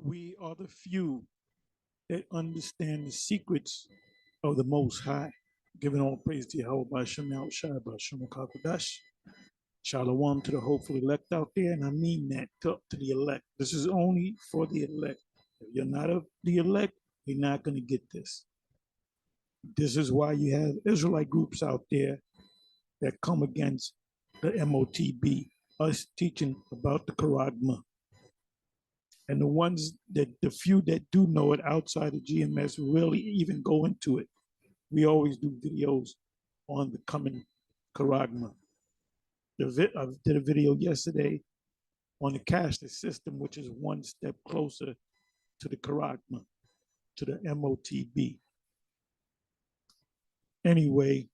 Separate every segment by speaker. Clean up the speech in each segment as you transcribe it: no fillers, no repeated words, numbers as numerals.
Speaker 1: We are the few that understand the secrets of the Most High. Giving all praise to Yahawah, Qadash. Shalom to the hopeful elect out there, and I mean that to the elect. This is only for the elect. If you're not the elect, you're not going to get this. This is why you have Israelite groups out there that come against the MOTB, us teaching about the Charagma. And the ones that, the few that do know it outside of GMS really even go into it. We always do videos on the coming Charagma. I did a video yesterday on the cashless system, which is one step closer to the Charagma, to the MOTB. Anyway,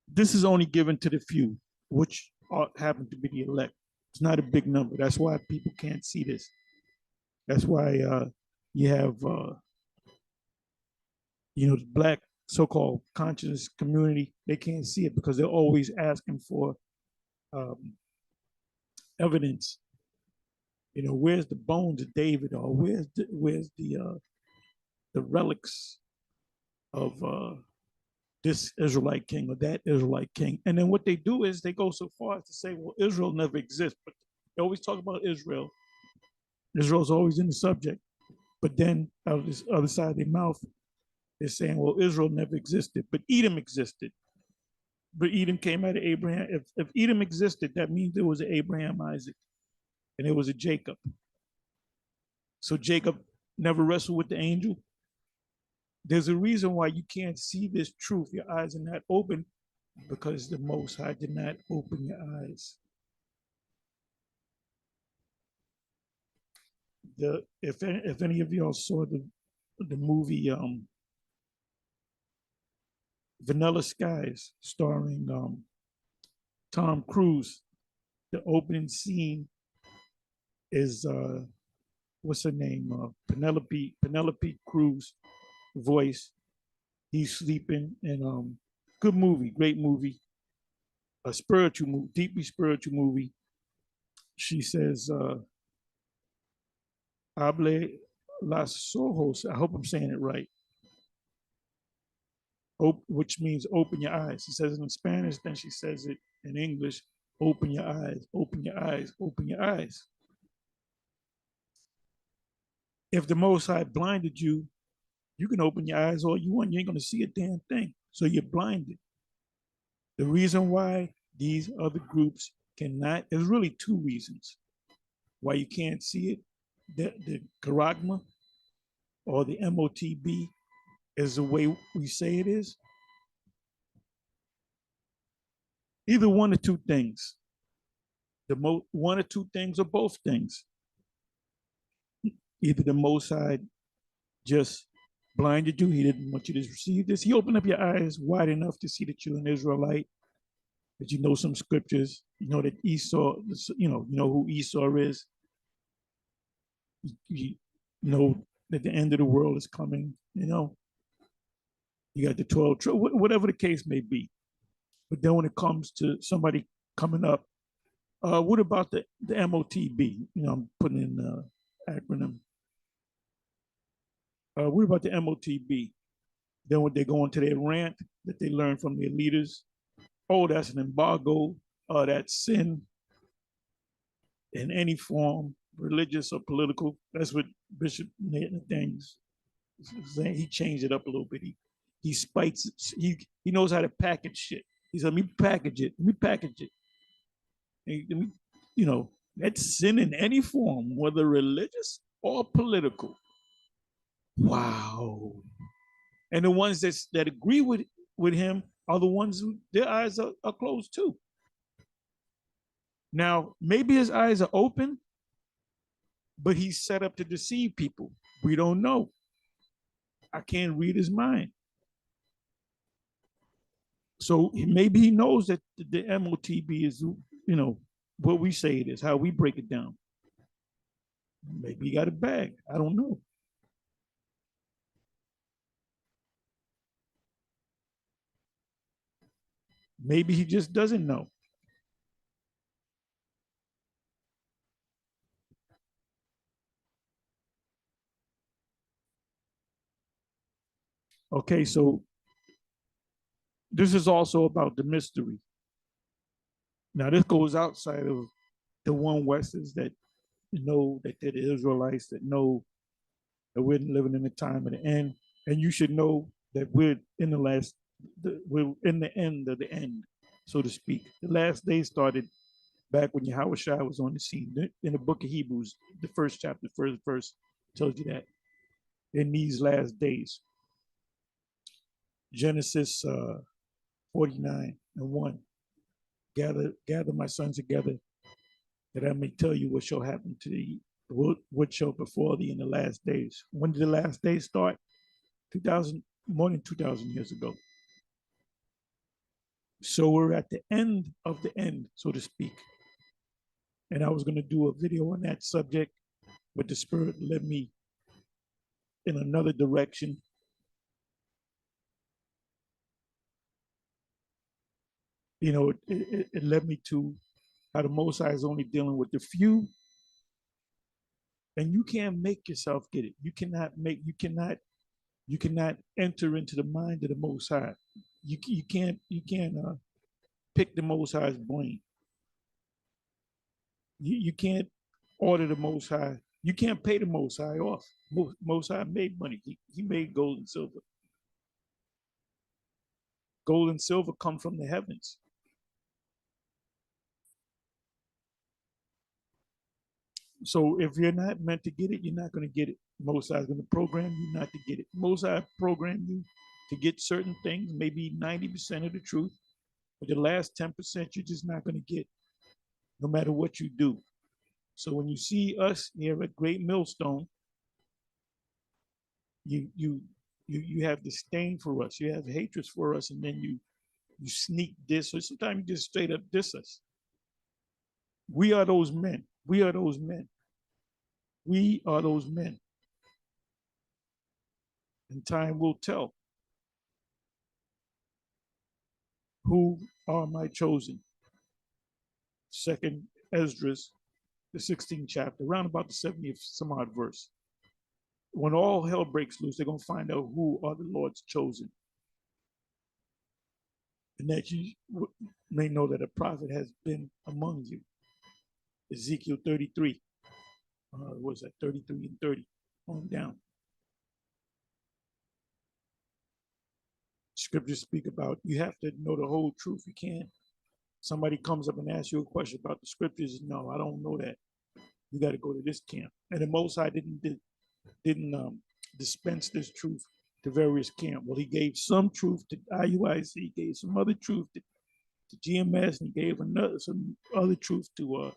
Speaker 1: this is only given to the few, which happen to be the elect. It's not a big number. That's why people can't see this. That's why you have, the Black so-called conscious community. They can't see it because they're always asking for evidence. Where's the bones of David, or where's the relics of this Israelite king or that Israelite king? And then what they do is they go so far as to say, well, Israel never exists. But they always talk about Israel. Israel's always in the subject. But then out of this other side of their mouth, they're saying, well, Israel never existed, but Edom existed. But Edom came out of Abraham. If Edom existed, that means there was an Abraham, Isaac, and there was a Jacob. So Jacob never wrestled with the angel. There's a reason why you can't see this truth. Your eyes are not open, because the Most High did not open your eyes. If any of y'all saw the movie Vanilla Skies, starring Tom Cruise, the opening scene is what's her name? Penelope Cruz voice. He's sleeping, and good movie, great movie, a spiritual movie, deeply spiritual movie. She says, "Hable las ojos." I hope I'm saying it right. Which means open your eyes. She says it in Spanish, then she says it in English. Open your eyes, open your eyes, open your eyes. If the Most High blinded you, you can open your eyes all you want. You ain't going to see a damn thing. So you're blinded. The reason why these other groups cannot, there's really two reasons why you can't see it. The Charagma or the MOTB is the way we say it is. Either one or two things. One or two things or both things. Either the Most High just blinded you, he didn't want you to receive this. He opened up your eyes wide enough to see that you're an Israelite, that you know some scriptures, you know that Esau, you know who Esau is. You know that the end of the world is coming, You got the 12, whatever the case may be. But then when it comes to somebody coming up, what about the MOTB? I'm putting in the acronym. What about the MOTB? Then when they go into their rant that they learn from their leaders, oh, that's an embargo, that's sin in any form, religious or political. That's what Bishop Nathaniel's saying. He changed it up a little bit. He spites it. He knows how to package shit. He said, let me package it. That's sin in any form, whether religious or political. Wow. And the ones that agree with him are the ones who their eyes are closed too. Now, maybe his eyes are open, but he's set up to deceive people. We don't know. I can't read his mind. So maybe he knows that the MOTB is, what we say it is, how we break it down. Maybe he got a bag. I don't know. Maybe he just doesn't know. Okay, so this is also about the mystery. Now, this goes outside of the one Westers that know that they're the Israelites, that know that we're living in the time of the end. And you should know that we're in we're in the end of the end, so to speak. The last day started back when Yahawashi was on the scene. In the book of Hebrews, the first chapter, first verse tells you that in these last days. Genesis 49:1. Gather my sons together, that I may tell you what shall happen to thee, what shall befall thee in the last days. When did the last days start? More than 2,000 years ago. So we're at the end of the end, so to speak. And I was going to do a video on that subject, but the Spirit led me in another direction. You know, it led me to how the Most High is only dealing with the few, and you can't make yourself get it. You cannot enter into the mind of the Most High. You can't pick the Most High's brain. You can't order the Most High. You can't pay the Most High off. Most High made money. He made gold and silver. Gold and silver come from the heavens. So if you're not meant to get it, you're not going to get it. Most High is going to program you not to get it. Most High program you to get certain things, maybe 90% of the truth, but the last 10% you're just not going to get, no matter what you do. So when you see us here at Great Millstone, you have disdain for us, you have hatred for us, and then you sneak diss, or sometimes you just straight up diss us. We are those men. We are those men. We are those men. And time will tell. Who are my chosen? Second Esdras, the 16th chapter, around about the 70th some odd verse. When all hell breaks loose, they're going to find out who are the Lord's chosen. And that you may know that a prophet has been among you. Ezekiel 33. What was that? 33 and 30 on down. Scriptures speak about you have to know the whole truth. You can't. Somebody comes up and asks you a question about the scriptures. No, I don't know that. You got to go to this camp. And the Most High didn't dispense this truth to various camps. Well, he gave some truth to IUIC, he gave some other truth to GMS, and he gave some other truth to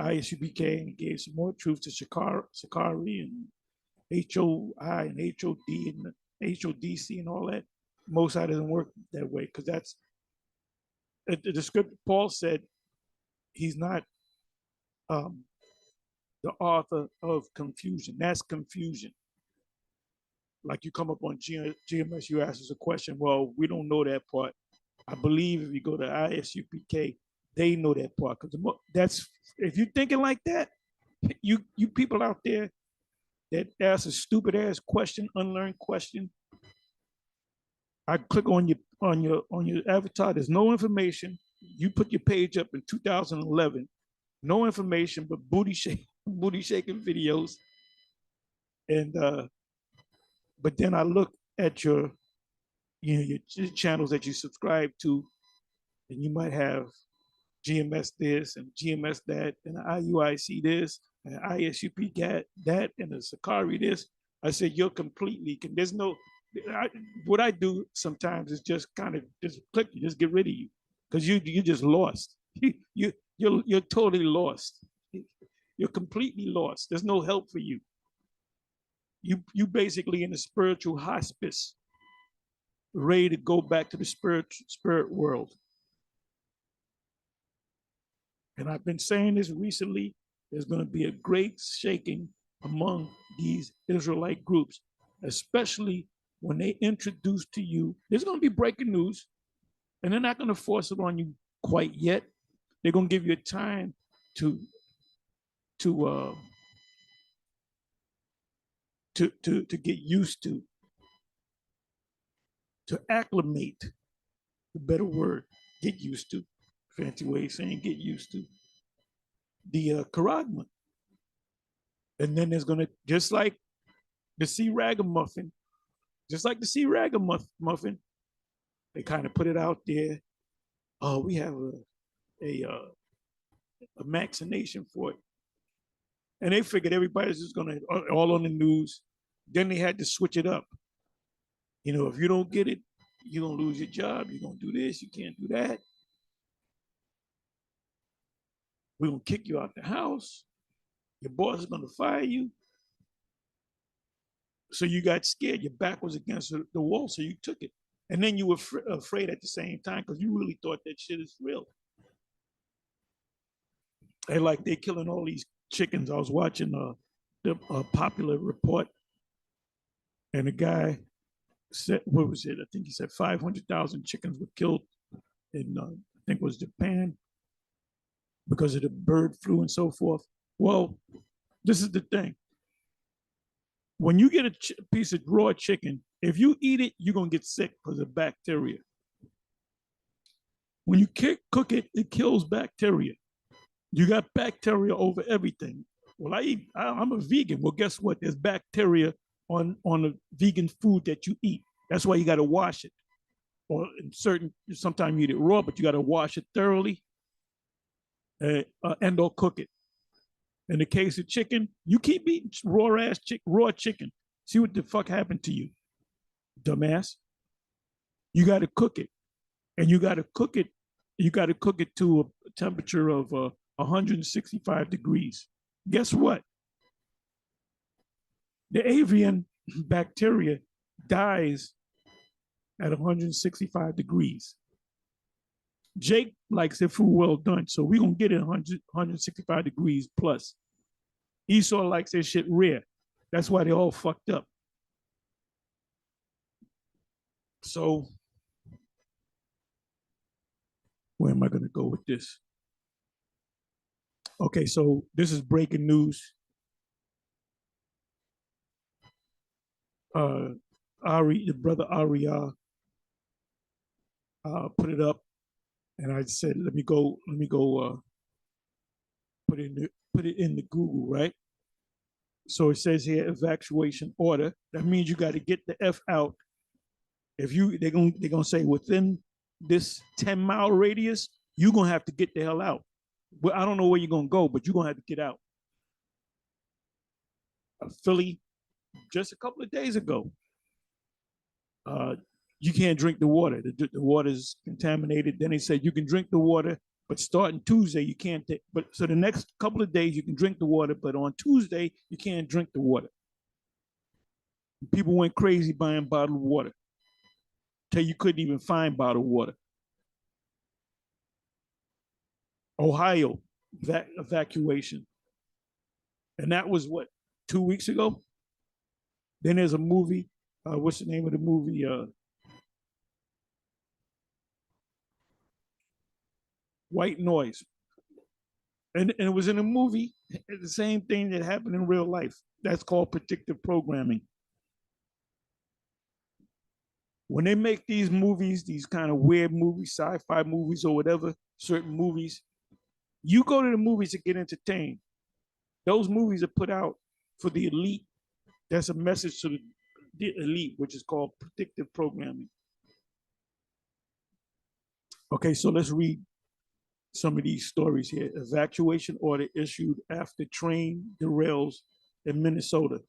Speaker 1: ISUBK, and he gave some more truth to Shikari and HOI and HOD and HODC and all that. Most High doesn't work that way, because that's the script. Paul said he's not the author of confusion. That's confusion. Like you come up on GMS, you ask us a question. Well, we don't know that part. I believe if you go to ISUPK, they know that part. Because that's, if you're thinking like that, you people out there that ask a stupid ass question, unlearned question. I click on your avatar. There's no information. You put your page up in 2011. No information but booty shaking videos. And but then I look at your channels that you subscribe to, and you might have GMS this and GMS that, and IUIC this, and ISUP that, and the Sakari this. I said, you're completely, there's no, what I do sometimes is just kind of just click you, just get rid of you, because you just lost. You're totally lost. You're completely lost. There's no help for you. You basically in a spiritual hospice, ready to go back to the spirit world. And I've been saying this recently, there's going to be a great shaking among these Israelite groups, especially when they introduce to you, there's going to be breaking news, and they're not going to force it on you quite yet. They're going to give you time to get used to. to acclimate, the better word, get used to, fancy way of saying get used to, the charagma. And then there's gonna, just like the sea ragamuffin, they kind of put it out there. Oh, we have a vaccination for it. And they figured everybody's just gonna, all on the news. Then they had to switch it up. You know, if you don't get it, you're gonna lose your job. You're gonna do this, you can't do that. We're gonna kick you out the house. Your boss is gonna fire you. So you got scared. Your back was against the wall, so you took it. And then you were afraid at the same time because you really thought that shit is real. And like they're killing all these chickens. I was watching the Popular Report, and the guy said, what was it? I think he said 500,000 chickens were killed in, I think it was Japan, because of the bird flu and so forth. Well, this is the thing. When you get a piece of raw chicken, if you eat it, you're going to get sick because of bacteria. When you cook it, it kills bacteria. You got bacteria over everything. Well, I'm a vegan. Well, guess what? There's bacteria on the vegan food that you eat. That's why you got to wash it. Or in sometimes you eat it raw, but you got to wash it thoroughly and or cook it. In the case of chicken, you keep eating raw chicken. See what the fuck happened to you, dumbass. You got to cook it, and you got to cook it. You got to cook it to a temperature of 165 degrees. Guess what? The avian bacteria dies at 165 degrees. Jake likes their food well done, so we're going to get it 165 degrees plus. Esau likes their shit rare. That's why they're all fucked up. So, where am I going to go with this? Okay, so this is breaking news. The brother Arya put it up. And I said, let me go put it in the Google, right? So it says here, evacuation order. That means you got to get the F out. If they're gonna say within this 10-mile radius, you're gonna have to get the hell out. Well, I don't know where you're gonna go, but you're gonna have to get out. Philly, just a couple of days ago, you can't drink the water. The water is contaminated. Then they said you can drink the water, but starting Tuesday, you can't. So the next couple of days, you can drink the water, but on Tuesday, you can't drink the water. People went crazy buying bottled water till you couldn't even find bottled water. Ohio, evacuation. And that was what, 2 weeks ago? Then there's a movie. What's the name of the movie? White Noise. And it was in a movie, the same thing that happened in real life. That's called predictive programming. When they make these movies, these kind of weird movies, sci-fi movies or whatever, certain movies, you go to the movies to get entertained. Those movies are put out for the elite. That's a message to the elite, which is called predictive programming. Okay, so let's read some of these stories here. Evacuation order issued after train derails in Minnesota.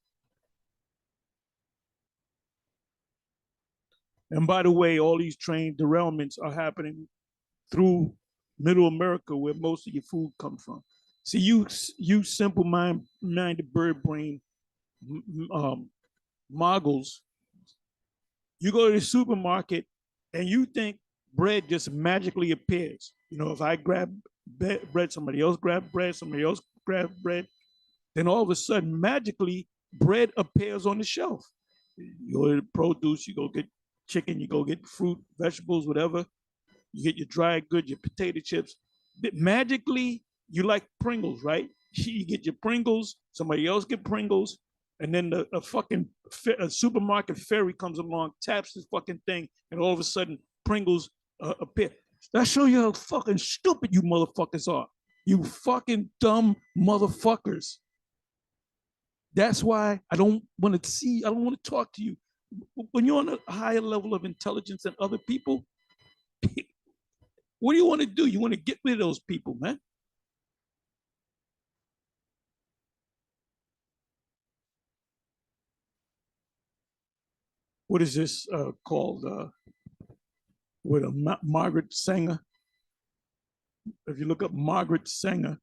Speaker 1: And by the way, all these train derailments are happening through Middle America, where most of your food comes from. See, you simple-minded bird brain moguls, you go to the supermarket and you think bread just magically appears. You know, if I grab bread, somebody else grab bread, somebody else grab bread, then all of a sudden, magically, bread appears on the shelf. You go to the produce, you go get chicken, you go get fruit, vegetables, whatever. You get your dried goods, your potato chips. Magically, you like Pringles, right? You get your Pringles, somebody else get Pringles, And then a fucking a supermarket ferry comes along, taps this fucking thing, and all of a sudden Pringles appear. That shows you how fucking stupid you motherfuckers are. You fucking dumb motherfuckers. That's why I don't want to see, I don't want to talk to you. When you're on a higher level of intelligence than other people, what do you want to do? You want to get rid of those people, man. What is this called? With a Margaret Sanger. If you look up Margaret Sanger,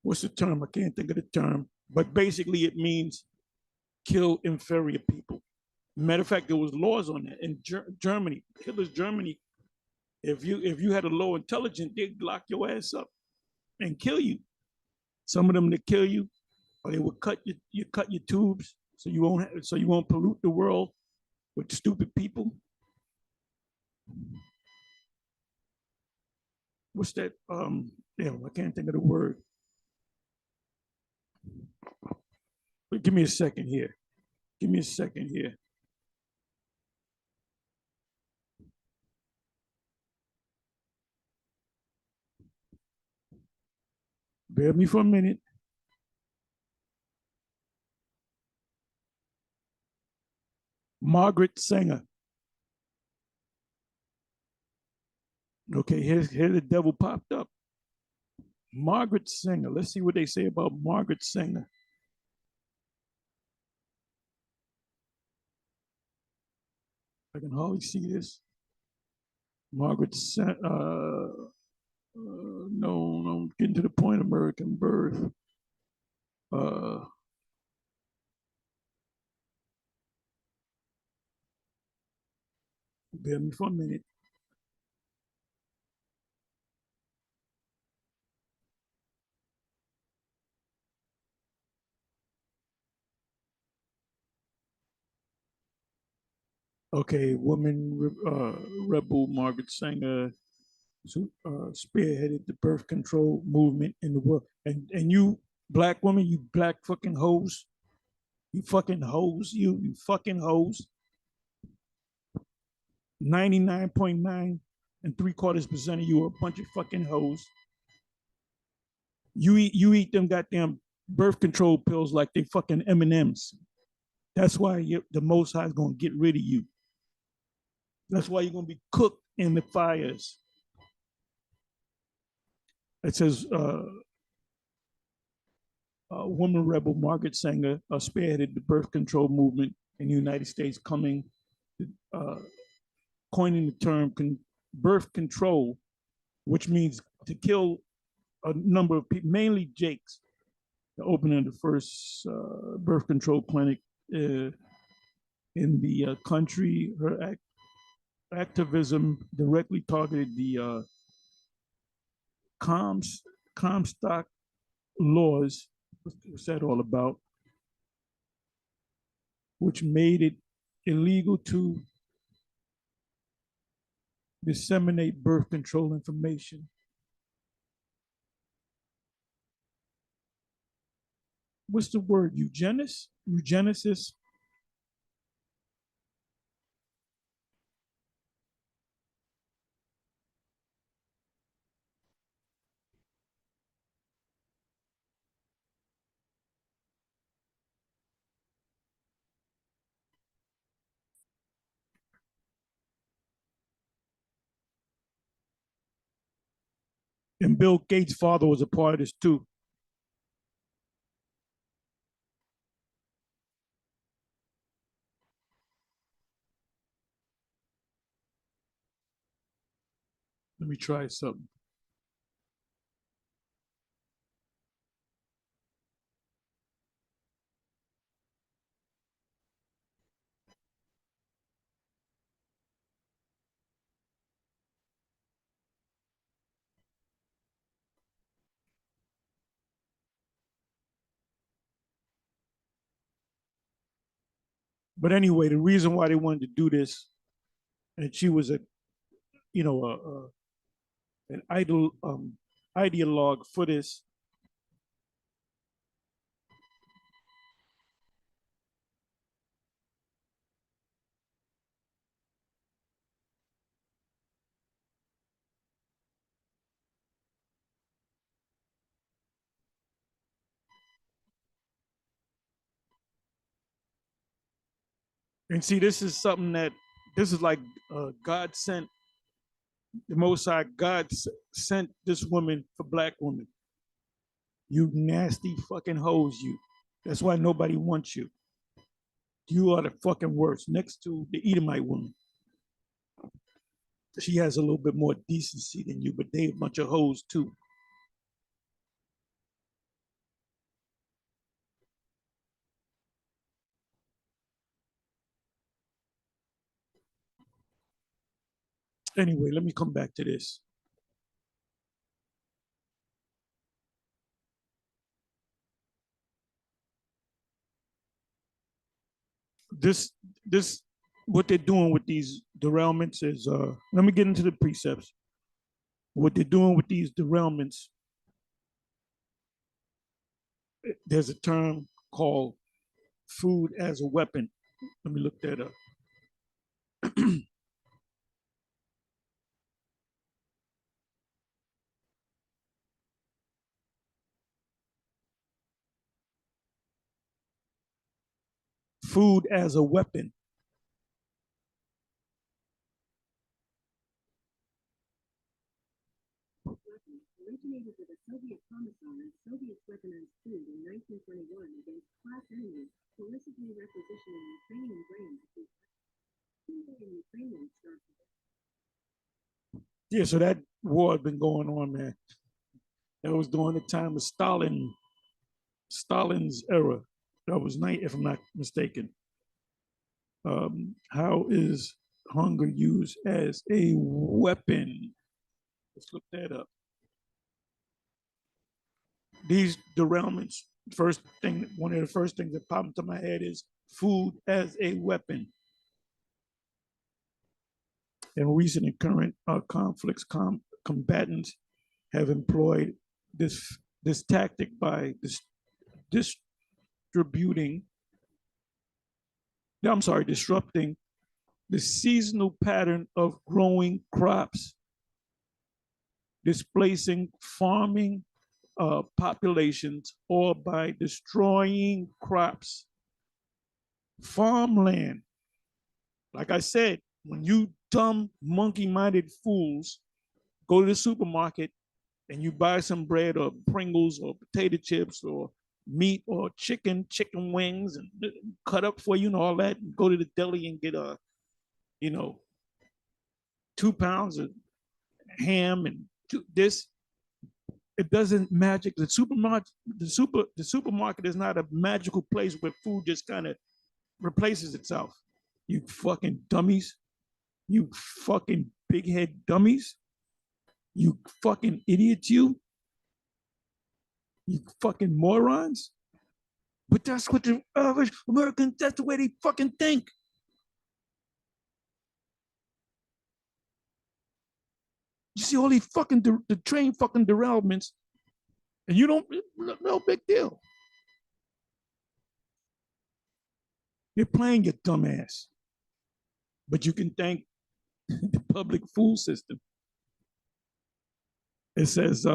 Speaker 1: what's the term? I can't think of the term, but basically it means kill inferior people. Matter of fact, there was laws on that in Germany. Hitler's Germany. If you had a low intelligence, they'd lock your ass up and kill you. Some of them to kill you, or they would cut your tubes so you won't pollute the world with stupid people. What's that? Damn, I can't think of the word. But give me a second here. Give me a second here. Bear with me for a minute. Margaret Sanger. Okay, here the devil popped up. Margaret Sanger. Let's see what they say about Margaret Sanger. I can hardly see this. Margaret Sanger. No, I'm getting to the point. American birth. Bear me for a minute. Okay, woman rebel Margaret Sanger spearheaded the birth control movement in the world. And you black woman, you black fucking hoes, you fucking hoes, you fucking hoes. 99.9 and 3/4% of you are a bunch of fucking hoes. You eat them goddamn birth control pills like they fucking M&Ms. That's why the Most High is gonna get rid of you. That's why you're gonna be cooked in the fires. It says woman rebel Margaret Sanger spearheaded the birth control movement in the United States, coining the term birth control, which means to kill a number of people, mainly Jakes. The opening of the first birth control clinic in the country. Her activism directly targeted the Comstock laws. What's that all about? Which made it illegal to disseminate birth control information. What's the word? Eugenesis? And Bill Gates' father was a part of this too. Let me try something. But anyway, the reason why they wanted to do this, and she was an ideologue for this. And see, this is something that this is like God sent the Most High. God sent this woman for black women. You nasty fucking hoes, you. That's why nobody wants you. You are the fucking worst. Next to the Edomite woman, she has a little bit more decency than you, but they a bunch of hoes too. Anyway, let me come back to this. This this what they're doing with these derailments is let me get into the precepts. What they're doing with these derailments, there's a term called food as a weapon. Let me look that up. Food as a weapon.
Speaker 2: Originated with a Soviet commissar as Soviets weaponized food in 1921 against class enemies, coercively requisitioning Ukrainian grains. Ukrainians started.
Speaker 1: Yeah, so that war had been going on, man. That was during the time of Stalin's era. That was night, if I'm not mistaken. How is hunger used as a weapon? Let's look that up. These derailments, first thing, one of the first things that popped into my head is food as a weapon. In recent and current conflicts, combatants have employed this tactic by disrupting the seasonal pattern of growing crops, displacing farming populations, or by destroying crops. Farmland, like I said, when you dumb monkey-minded fools go to the supermarket and you buy some bread or Pringles or potato chips or meat or chicken wings and cut up for you and all that, and go to the deli and get 2 pounds of ham and this. It doesn't magic. The supermarket is not a magical place where food just kind of replaces itself. You fucking dummies. You fucking big head dummies. You fucking idiots, you. You fucking morons. But that's what the average Americans, that's the way they fucking think. You see all these fucking the train fucking derailments, and you don't, no big deal. You're playing your dumb ass. But you can thank the public food system. It says,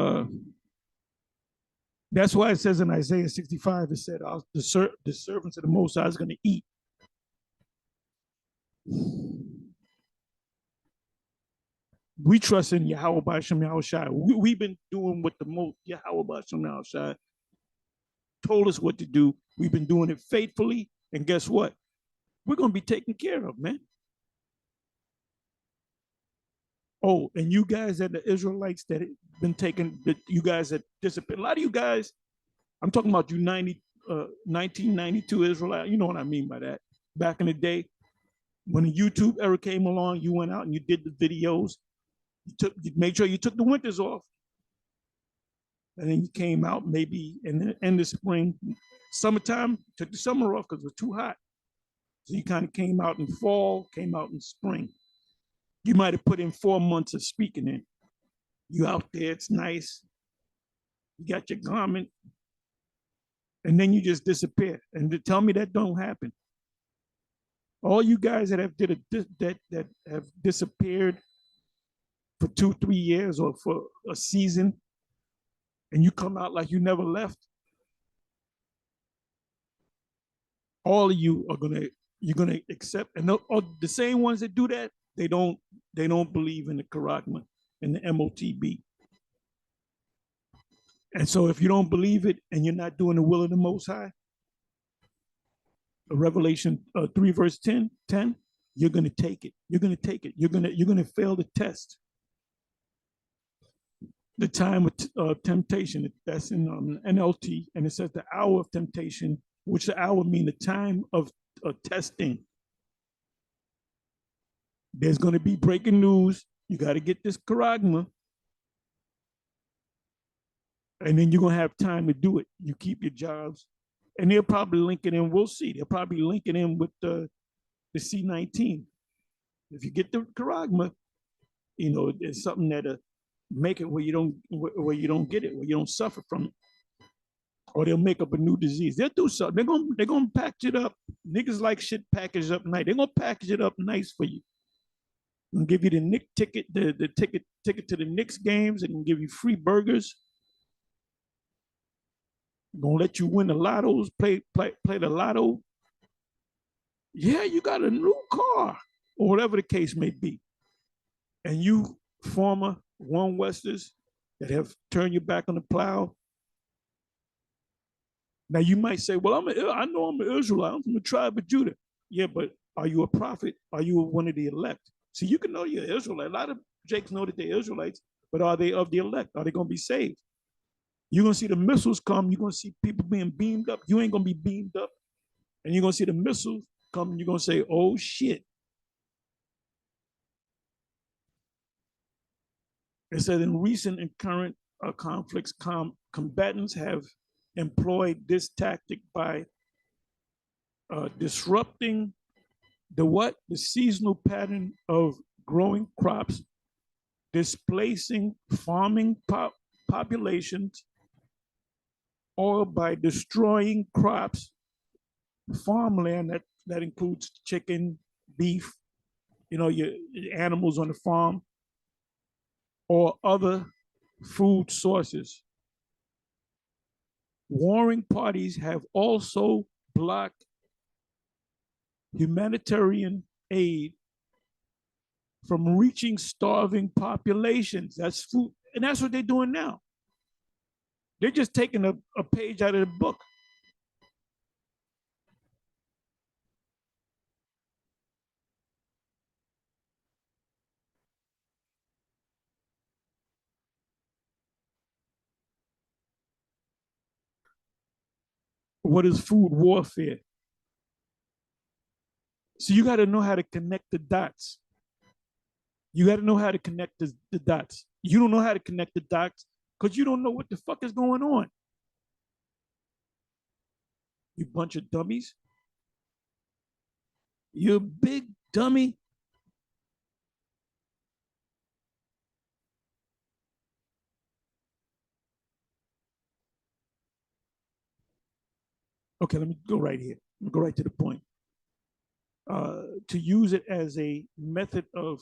Speaker 1: that's why it says in Isaiah 65, it said, the servants of the Most High is going to eat. We trust in Yahawah by Shem Yahawashi. We've been doing what the most Yahawah by Shem Yahawashi told us what to do. We've been doing it faithfully. And guess what? We're going to be taken care of, man. Oh, and you guys that the Israelites that have been taken, you guys that disappeared, a lot of you guys, I'm talking about you 1992 Israelite, you know what I mean by that. Back in the day, when the YouTube era came along, you went out and you did the videos, you made sure you took the winters off. And then you came out maybe in the end of spring, summertime, took the summer off because it was too hot. So you kind of came out in fall, came out in spring. You might have put in 4 months of speaking in. You out there, it's nice. You got your garment. And then you just disappear. And to tell me that don't happen. All you guys that have that have disappeared for 2-3 years or for a season, and you come out like you never left, all of you are gonna, you're gonna accept, and the same ones that do that, they don't believe in the Karagma and the MOTB. And so if you don't believe it and you're not doing the will of the Most High, Revelation 3 verse 10, you're gonna take it. You're gonna take it. You're gonna fail the test. The time of temptation, that's in NLT, and it says the hour of temptation, which the hour mean the time of testing. There's going to be breaking news. You got to get this charagma, and then you're going to have time to do it. You keep your jobs, and they'll probably link it in. We'll see. They'll probably link it in with the C-19. If you get the charagma, you know, it's something that make it where you don't get it, where you don't suffer from it. Or they'll make up a new disease. They'll do something. They're gonna package it up. Niggas like shit packaged up nice. They're gonna package it up nice for you. And give you the Knick ticket, the ticket to the Knicks games, and give you free burgers. Gonna let you win the lottos, play the lotto. Yeah, you got a new car, or whatever the case may be. And you former One Westers that have turned your back on the plow. Now you might say, well, I know I'm an Israelite. I'm from the tribe of Judah. Yeah, but are you a prophet? Are you one of the elect? See, you can know you're Israelite. A lot of Jakes know that they're Israelites, but are they of the elect? Are they going to be saved? You're going to see the missiles come. You're going to see people being beamed up. You ain't going to be beamed up. And you're going to see the missiles come, and you're going to say, oh, shit. It said in recent and current conflicts, combatants have employed this tactic by disrupting the seasonal pattern of growing crops, displacing farming populations, or by destroying crops, farmland that includes chicken, beef, you know, your animals on the farm, or other food sources. Warring parties have also blocked humanitarian aid from reaching starving populations. That's food, and that's what they're doing now. They're just taking a page out of the book. What is food warfare? So you got to know how to connect the dots. You got to know how to connect the dots. You don't know how to connect the dots because you don't know what the fuck is going on. You bunch of dummies. You're a big dummy. Okay, let me go right here. Let me go right to the point. To use it as a method of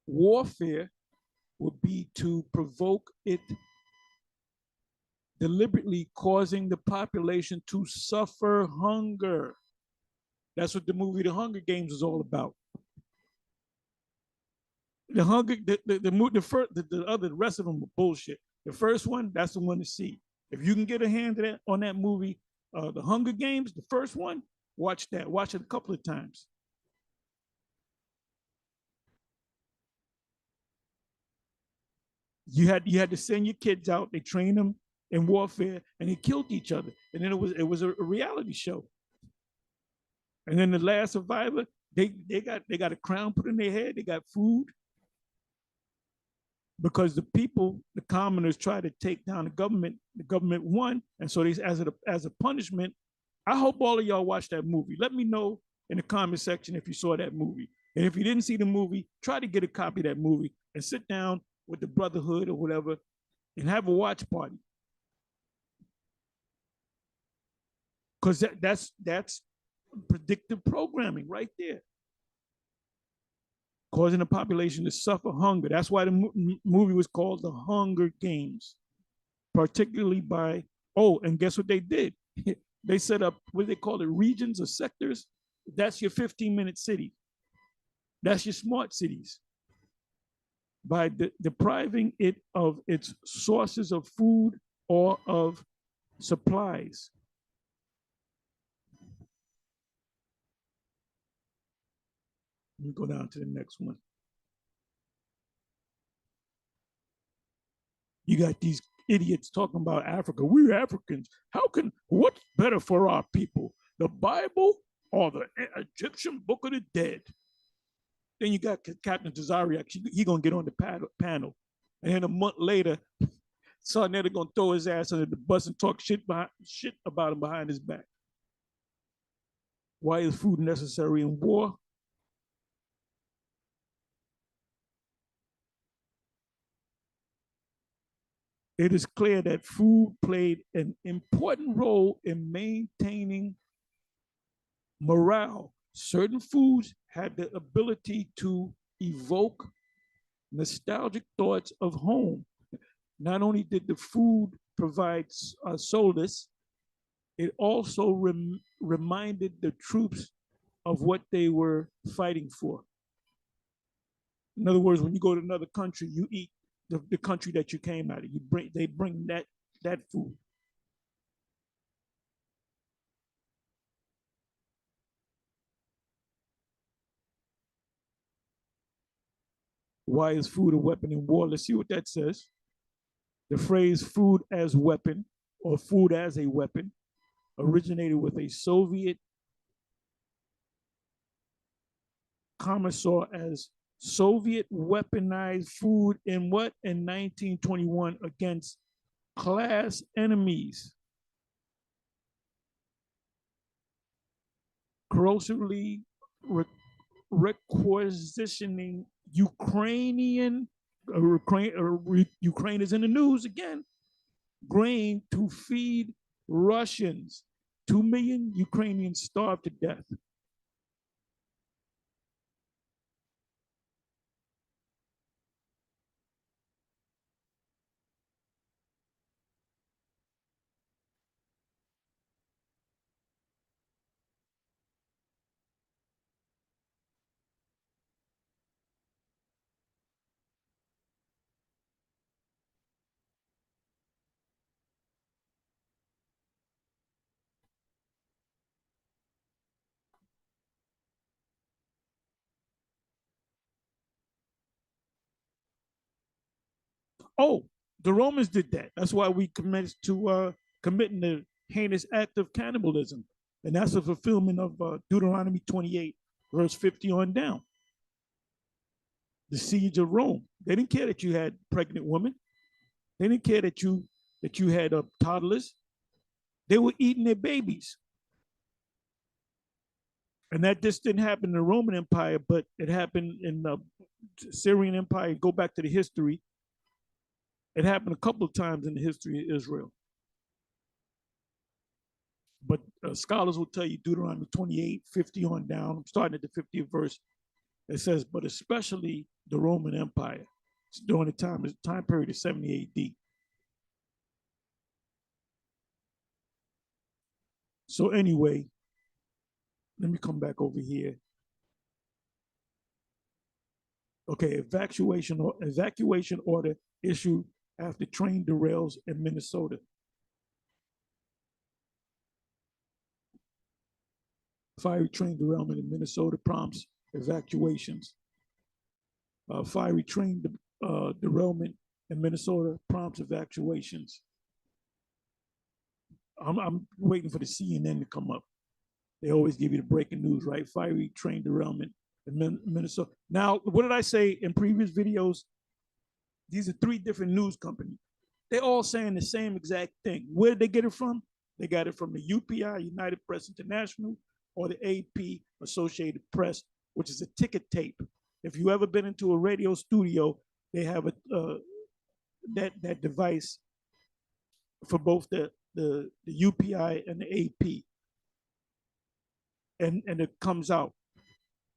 Speaker 1: warfare would be to provoke it, deliberately causing the population to suffer hunger. That's what the movie The Hunger Games is all about. The rest of them are bullshit. The first one, that's the one to see. If you can get a hand on that movie, The Hunger Games, the first one, watch that. Watch it a couple of times. You had to send your kids out. They trained them in warfare, and they killed each other. And then it was a reality show. And then the last survivor, they got a crown put in their head. They got food because the people, the commoners, tried to take down the government. The government won, and so they, as a punishment, I hope all of y'all watched that movie. Let me know in the comment section if you saw that movie. And if you didn't see the movie, try to get a copy of that movie and sit down with the brotherhood or whatever and have a watch party. Because that's predictive programming right there. Causing the population to suffer hunger. That's why the movie was called The Hunger Games. Particularly by, and guess what they did? They set up, what do they call it, regions or sectors? That's your 15-minute city. That's your smart cities. By depriving it of its sources of food or of supplies. Let me go down to the next one. You got these idiots talking about Africa. We're Africans. What's better for our people? The Bible or the Egyptian Book of the Dead? Then you got Captain Tazariak. He gonna get on the panel. And then a month later, Sarnetta gonna throw his ass under the bus and talk shit about him behind his back. Why is food necessary in war? It is clear that food played an important role in maintaining morale. Certain foods had the ability to evoke nostalgic thoughts of home. Not only did the food provide solace, it also reminded the troops of what they were fighting for. In other words, when you go to another country, you eat the country that you came out of. They bring that food. Why is food a weapon in war? Let's see what that says. The phrase food as weapon or food as a weapon originated with a Soviet commissar as Soviet weaponized food in what? In 1921 against class enemies. Corrosively requisitioning Ukraine is in the news again, grain to feed Russians. 2 million Ukrainians starved to death. Oh, the Romans did that. That's why we commenced to committing the heinous act of cannibalism. And that's a fulfillment of Deuteronomy 28, verse 50 on down. The siege of Rome. They didn't care that you had pregnant women. They didn't care that you had toddlers. They were eating their babies. And that just didn't happen in the Roman Empire, but it happened in the Syrian Empire. Go back to the history. It happened a couple of times in the history of Israel. But scholars will tell you Deuteronomy 28, 50 on down. I'm starting at the 50th verse. It says, but especially the Roman Empire during the time period of 70 AD. So anyway, let me come back over here. Okay, evacuation order issued after train derails in Minnesota. Fiery train derailment in Minnesota prompts evacuations. Fiery train derailment in Minnesota prompts evacuations. I'm waiting for the CNN to come up. They always give you the breaking news, right? Fiery train derailment in Minnesota. Now, what did I say in previous videos? These are 3 different news companies. They're all saying the same exact thing. Where did they get it from? They got it from the UPI, United Press International, or the AP, Associated Press, which is a ticket tape. If you ever been into a radio studio, they have that device for both the UPI and the AP. And it comes out,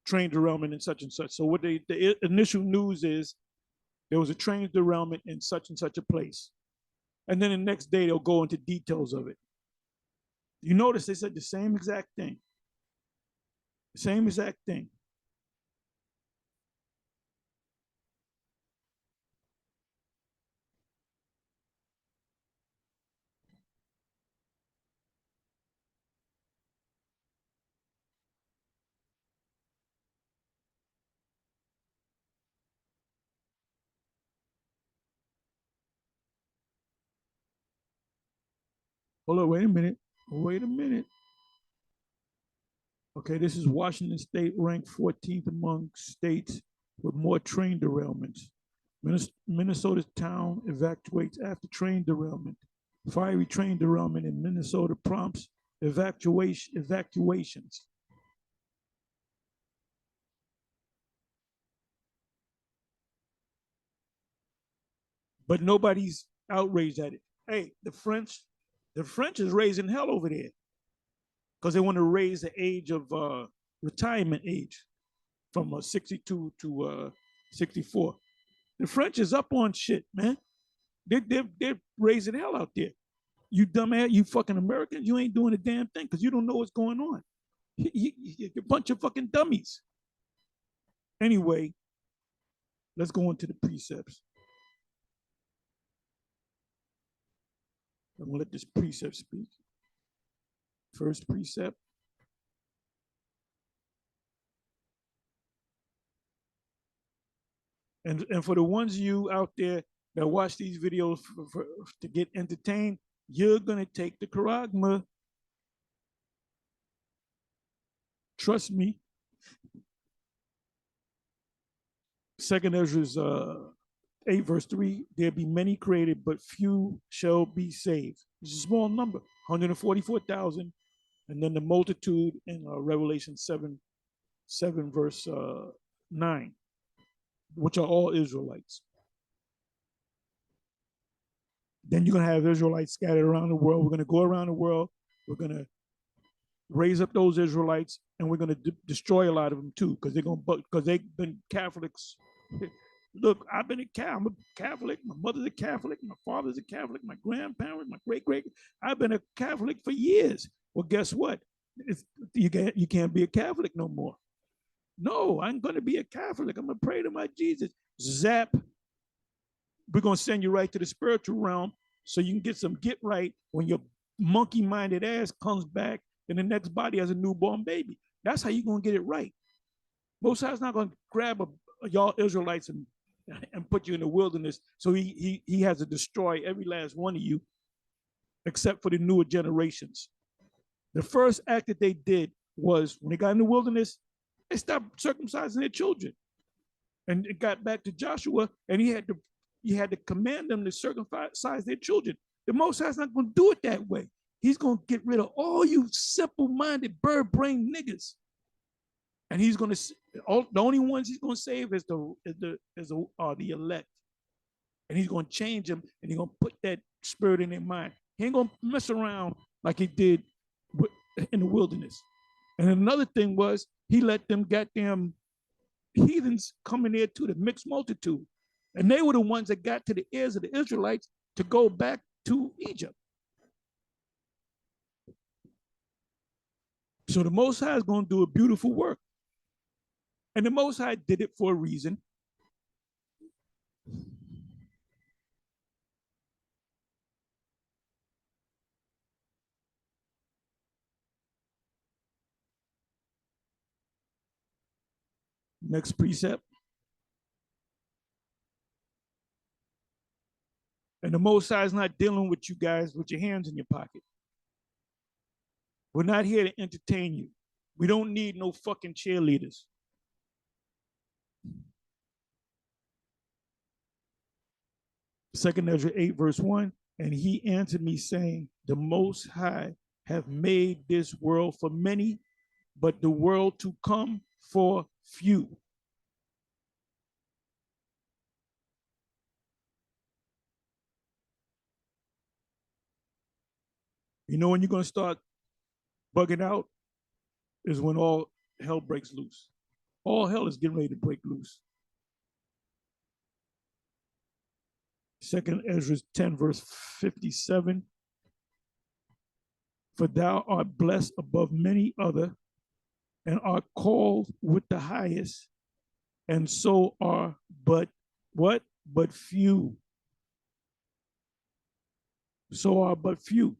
Speaker 1: train derailment and such. So what the initial news is, there was a train derailment in such and such a place. And then the next day, they'll go into details of it. You notice they said the same exact thing. Same exact thing. Hold on, wait a minute. Wait a minute. Okay, this is Washington State ranked 14th among states with more train derailments. Minnesota's town evacuates after train derailment. Fiery train derailment in Minnesota prompts evacuations. But nobody's outraged at it. Hey, the French is raising hell over there because they want to raise the age of retirement age from 62 to 64. The French is up on shit, man. They're raising hell out there. You dumbass, you fucking Americans, you ain't doing a damn thing because you don't know what's going on. You're a bunch of fucking dummies. Anyway, let's go into the precepts. I'm gonna let this precept speak. First precept. And for the ones of you out there that watch these videos to get entertained, you're gonna take the charagma. Trust me. Second Ezra's 8 verse 3, there be many created, but few shall be saved. It's a small number, 144,000. And then the multitude in Revelation 7 verse 9, which are all Israelites. Then you're going to have Israelites scattered around the world. We're going to go around the world. We're going to raise up those Israelites, and we're going to destroy a lot of them too, because they've been Catholics. Look, I'm a Catholic. My mother's a Catholic. My father's a Catholic. My grandparents, my great. I've been a Catholic for years. Well, guess what? You can't be a Catholic no more. No, I'm going to be a Catholic. I'm going to pray to my Jesus. Zap. We're going to send you right to the spiritual realm so you can get some get right when your monkey-minded ass comes back and the next body has a newborn baby. That's how you're going to get it right. Most High's not going to grab y'all Israelites and put you in the wilderness so he has to destroy every last one of you except for the newer generations. The first act that they did was when they got in the wilderness, they stopped circumcising their children. And it got back to Joshua, and he had to command them to circumcise their children. The Most High's not going to do it that way. He's going to get rid of all you simple-minded, bird-brained niggas. And he's going to, the only ones he's going to save is the elect. And he's going to change them, and he's going to put that spirit in their mind. He ain't going to mess around like he did in the wilderness. And another thing was, he let them goddamn heathens come in there too, the mixed multitude. And they were the ones that got to the ears of the Israelites to go back to Egypt. So the Most High is going to do a beautiful work. And the Most High did it for a reason. Next precept. And the Most High is not dealing with you guys with your hands in your pocket. We're not here to entertain you. We don't need no fucking cheerleaders. Second Ezra 8 verse 1, and he answered me saying, the Most High have made this world for many, but the world to come for few. You know when you're going to start bugging out is when all hell breaks loose. All hell is getting ready to break loose. Second Ezra 10 verse 57. For thou art blessed above many other, and are called with the highest, and so are but what? But few. So are but few.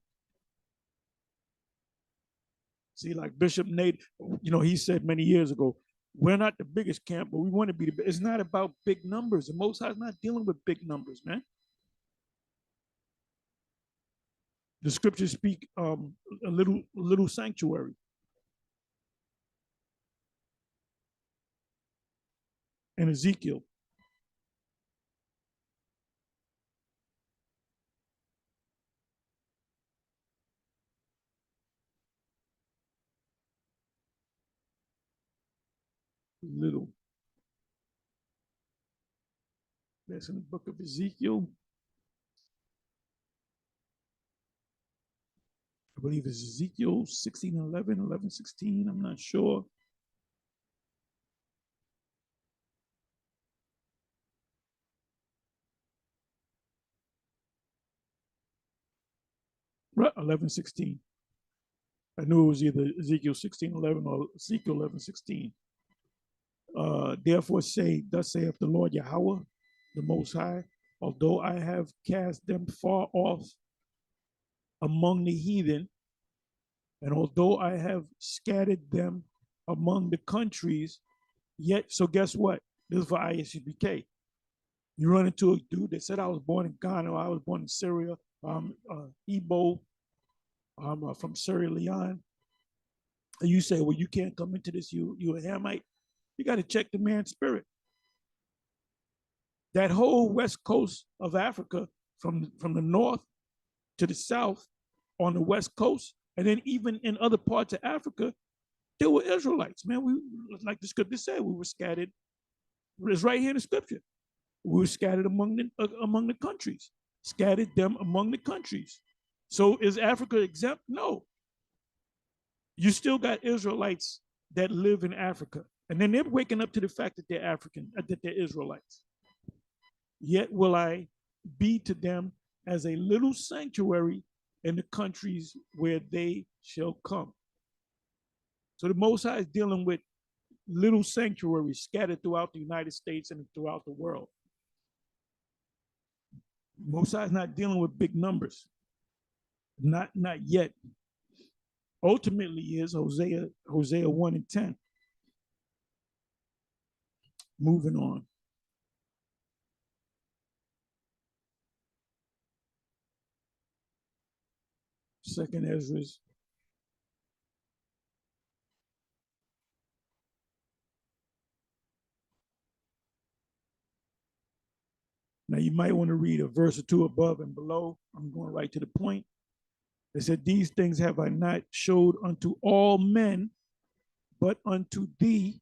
Speaker 1: See, like Bishop Nate, he said many years ago, we're not the biggest camp, but we want to be the best. It's not about big numbers. The Most High is not dealing with big numbers, man. The scriptures speak a little sanctuary. In Ezekiel. Little. That's in the book of Ezekiel. I believe it's Ezekiel 16:11, 11:16. I'm not sure. Right, 11:16. I knew it was either Ezekiel 16:11 or Ezekiel 11:16. Therefore say, thus saith the Lord Yahawah, the Most High, although I have cast them far off among the heathen, and although I have scattered them among the countries, yet, so guess what? This is for ISUPK. You run into a dude that said, I was born in Ghana, I was born in Syria, Igbo, from Sierra Leone. And you say, well, you can't come into this, you a Hamite. You got to check the man's spirit. That whole west coast of Africa, from the north to the south on the west coast, and then even in other parts of Africa, there were Israelites, man. We, like the scripture said, we were scattered. It's right here in the scripture. We were scattered among the countries, scattered them among the countries. So is Africa exempt? No. You still got Israelites that live in Africa. And then they're waking up to the fact that they're African, that they're Israelites. Yet will I be to them as a little sanctuary in the countries where they shall come. So the Most High is dealing with little sanctuaries scattered throughout the United States and throughout the world. Most High is not dealing with big numbers. Not yet. Ultimately is Hosea 1:10. Moving on. Second Ezra. Now you might want to read a verse or two above and below. I'm going right to the point. It said, these things have I not showed unto all men, but unto thee,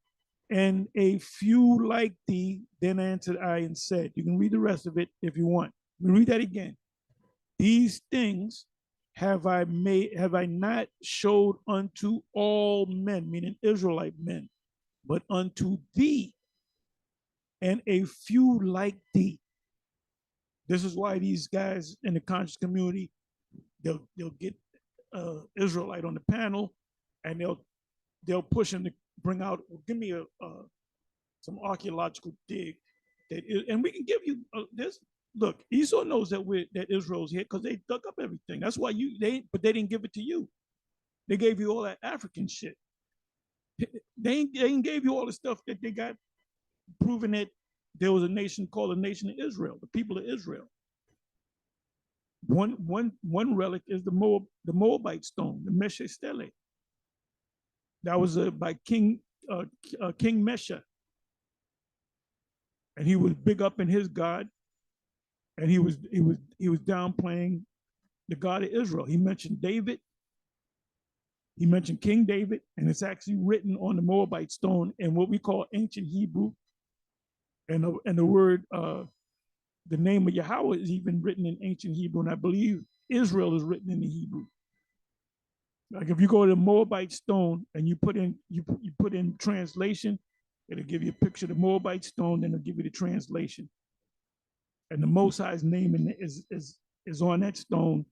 Speaker 1: and a few like thee. Then answered I and said, you can read the rest of it if you want. Let me read that again. These things have I not showed unto all men, meaning Israelite men, but unto thee, and a few like thee. This is why these guys in the conscious community, they'll get Israelite on the panel, and they'll push him to bring out, give me some archaeological dig, and we can give you this. Look, Esau knows that Israel's here because they dug up everything. That's why but they didn't give it to you. They gave you all that African shit. They ain't gave you all the stuff that they got proving that there was a nation called the nation of Israel, the people of Israel. One relic is the Moabite stone, the Mesha Stele. That was by King Mesha, and he was big up in his God, and he was downplaying the God of Israel. He mentioned David. He mentioned King David, and it's actually written on the Moabite stone in what we call ancient Hebrew. And the word, the name of Yahawah is even written in ancient Hebrew, and I believe Israel is written in the Hebrew. Like if you go to the Moabite stone and you put in translation, it'll give you a picture of the Moabite stone, then it'll give you the translation. And the Most High's name is on that stone,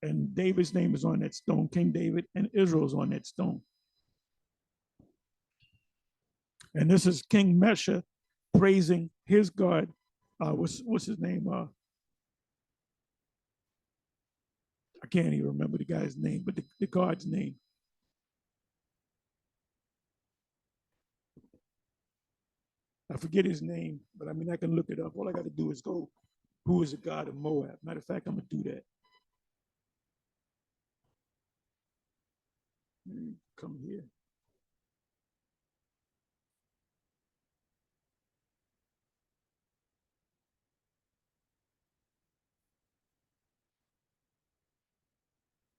Speaker 1: and David's name is on that stone, King David, and Israel's on that stone. And this is King Mesha praising his God. What's his name? I can't even remember the guy's name, but the God's name. I forget his name, but I mean, I can look it up. All I got to do is go, who is the God of Moab? Matter of fact, I'm going to do that. Come here.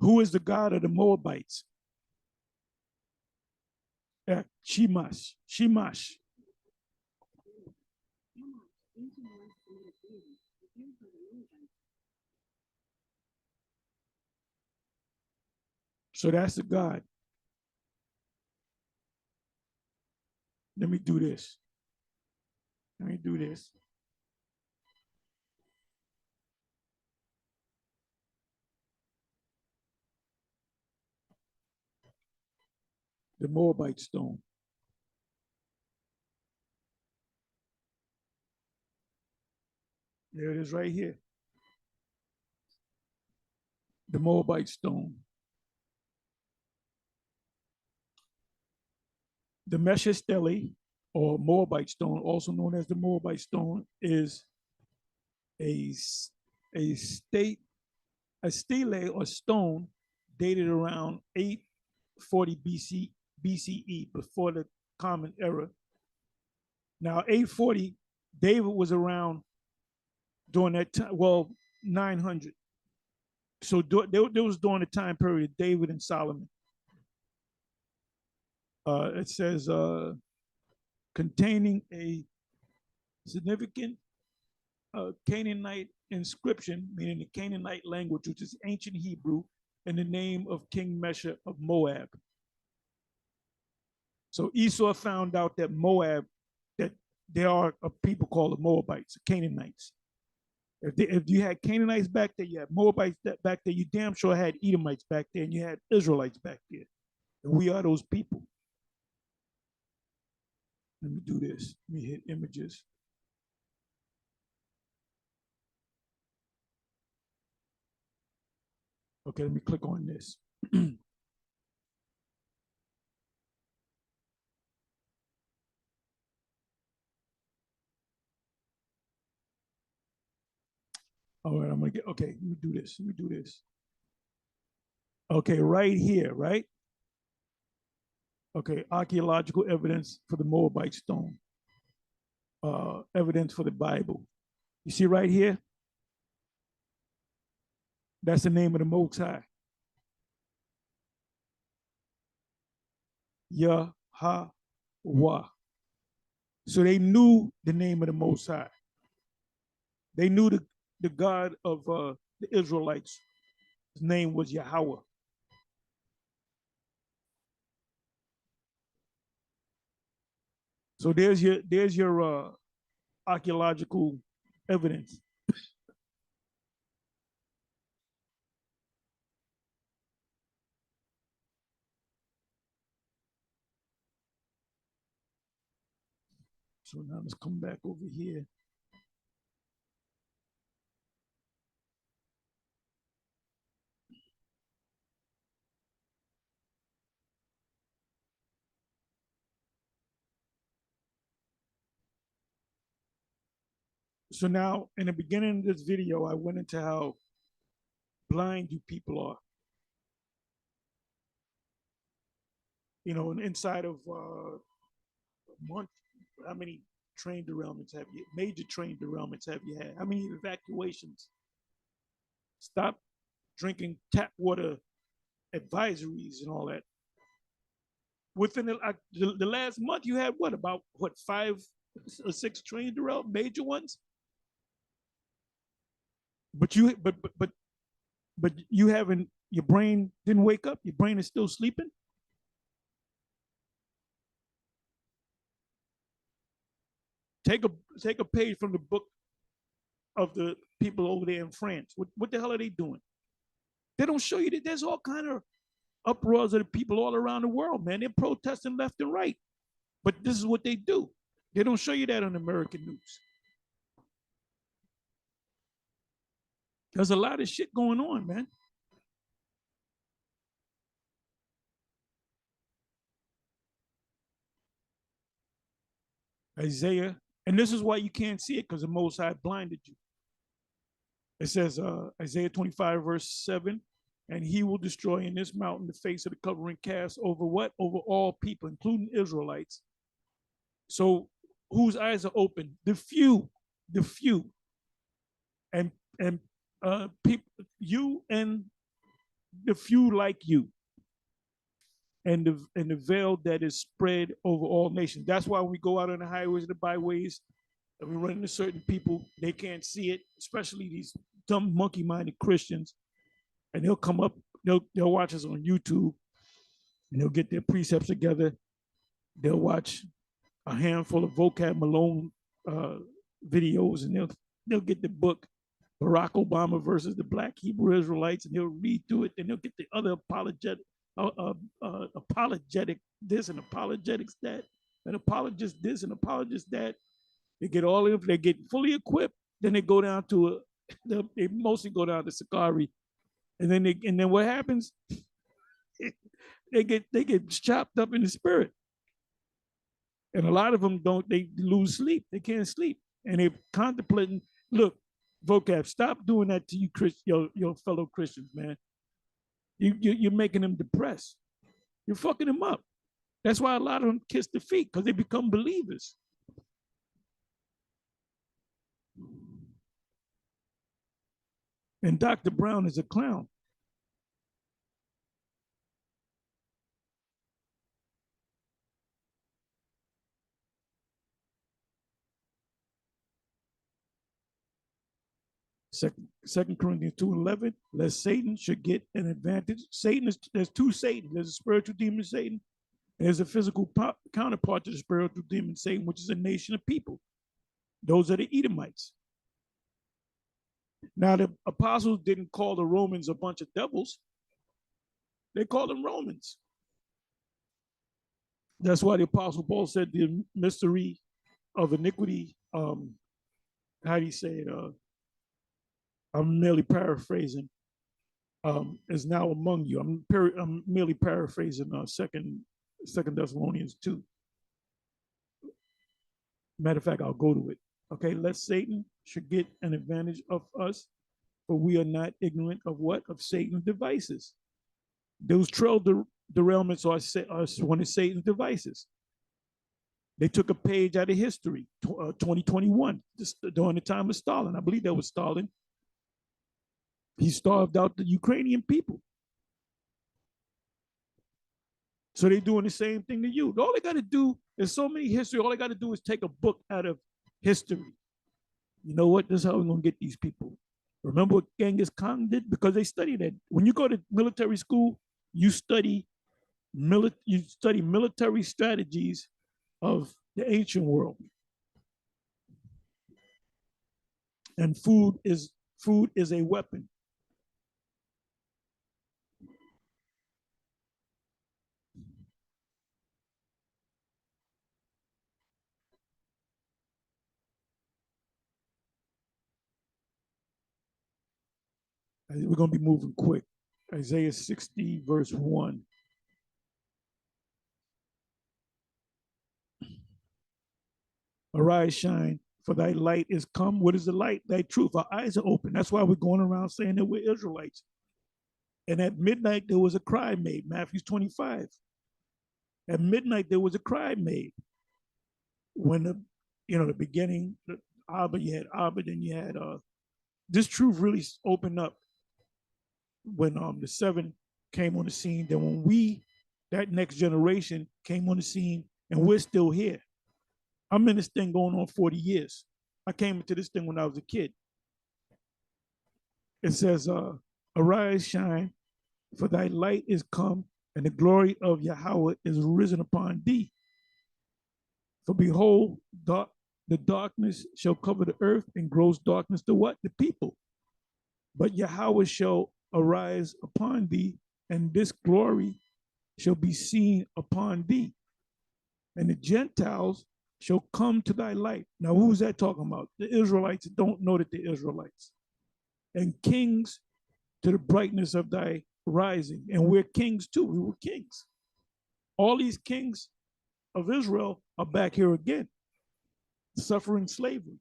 Speaker 1: Who is the God of the Moabites? Shemash. Shemash. So that's the God. Let me do this. Let me do this. The Moabite stone. There it is right here. The Moabite stone. The Mesha stele, or Moabite stone, also known as the Moabite stone, is a stele or stone dated around 840 BCE, before the Common Era. Now, 840, David was around during that time, well, 900. So there was during the time period of David and Solomon. It says containing a significant Canaanite inscription, meaning the Canaanite language, which is ancient Hebrew, in the name of King Mesha of Moab. So Esau found out that Moab, that there are a people called the Moabites, Canaanites. If you had Canaanites back there, you had Moabites back there, you damn sure had Edomites back there, and you had Israelites back there. And we are those people. Let me do this. Let me hit images. Okay, let me click on this. All right, I'm gonna get, okay, let me do this. Let me do this. Okay, right here, right? Okay, archaeological evidence for the Moabite stone. Evidence for the Bible. You see right here? That's the name of the Most High. Yahawah. So they knew the name of the Most High. They knew the God of the Israelites. His name was Yahawah. So there's your archaeological evidence. So now let's come back over here. So now in the beginning of this video, I went into how blind you people are. You know, inside of a month, how many train derailments have you, major train derailments have you had? How many evacuations? Stop drinking tap water advisories and all that. Within the last month, you had what, about what, 5 or 6 train derail, major ones? But you haven't, your brain didn't wake up, your brain is still sleeping. Take a page from the book of the people over there in France. What the hell are they doing? They don't show you that there's all kind of uproars of the people all around the world, man. They're protesting left and right. But this is what they do. They don't show you that on American news. There's a lot of shit going on, man. Isaiah, and this is why you can't see it, because the Most High blinded you. It says Isaiah 25, verse 7, and he will destroy in this mountain the face of the covering cast over what? Over all people, including Israelites. So whose eyes are open? The few, the few. And people, you and the few like you. And the veil that is spread over all nations. That's why when we go out on the highways and the byways, and we run into certain people, they can't see it, especially these dumb monkey-minded Christians. And they'll come up, they'll watch us on YouTube, and they'll get their precepts together. They'll watch a handful of vocab Malone videos, and they'll get the book Barack Obama versus the Black Hebrew Israelites, and they'll read through it, and they'll get the other apologetic this and apologetics that, and apologist this and apologist that. They get all of it, they get fully equipped, then they go down to they mostly go down to Sakari, and then what happens? they get chopped up in the spirit. And a lot of them they lose sleep. They can't sleep. And they're contemplating, look, vocab, stop doing that to you, your fellow Christians, man. You're making them depressed. You're fucking them up. That's why a lot of them kiss the feet, because they become believers. And Dr. Brown is a clown. Second Corinthians 2:11, lest Satan should get an advantage. There's two Satans. There's a spiritual demon Satan, and there's a physical counterpart to the spiritual demon Satan, which is a nation of people. Those are the Edomites. Now, the apostles didn't call the Romans a bunch of devils. They called them Romans. That's why the apostle Paul said the mystery of iniquity, how do you say it? I'm merely paraphrasing, is now among you. I'm merely paraphrasing Second Thessalonians 2. Matter of fact, I'll go to it. Okay, lest Satan should get an advantage of us, for we are not ignorant of what? Of Satan's devices. Those trail derailments are one of Satan's devices. They took a page out of history, 2021, during the time of Stalin. I believe that was Stalin. He starved out the Ukrainian people. So they're doing the same thing to you. All they got to do, there's so many history, all they got to do is take a book out of history. You know what? This is how we're going to get these people. Remember what Genghis Khan did? Because they study that. When you go to military school, you study military strategies of the ancient world. And food is a weapon. We're going to be moving quick. Isaiah 60, verse 1. Arise, shine, for thy light is come. What is the light? Thy truth. Our eyes are open. That's why we're going around saying that we're Israelites. And at midnight, there was a cry made. Matthew 25. At midnight, there was a cry made. When the beginning, you had Abba, then you had this truth really opened up when the seven came on the scene. Then when that next generation came on the scene, and we're still here. I'm in this thing going on 40 years. I came into this thing when I was a kid. It says, arise, shine, for thy light is come, and the glory of Yahawah is risen upon thee. For behold, the darkness shall cover the earth, and gross darkness to what? The people. But Yahawah shall arise upon thee, and this glory shall be seen upon thee. and the Gentiles shall come to thy light. Now, who's that talking about? The Israelites don't know that they're Israelites. And kings to the brightness of thy rising. And we're kings too. We were kings. All these kings of Israel are back here again, suffering slavery.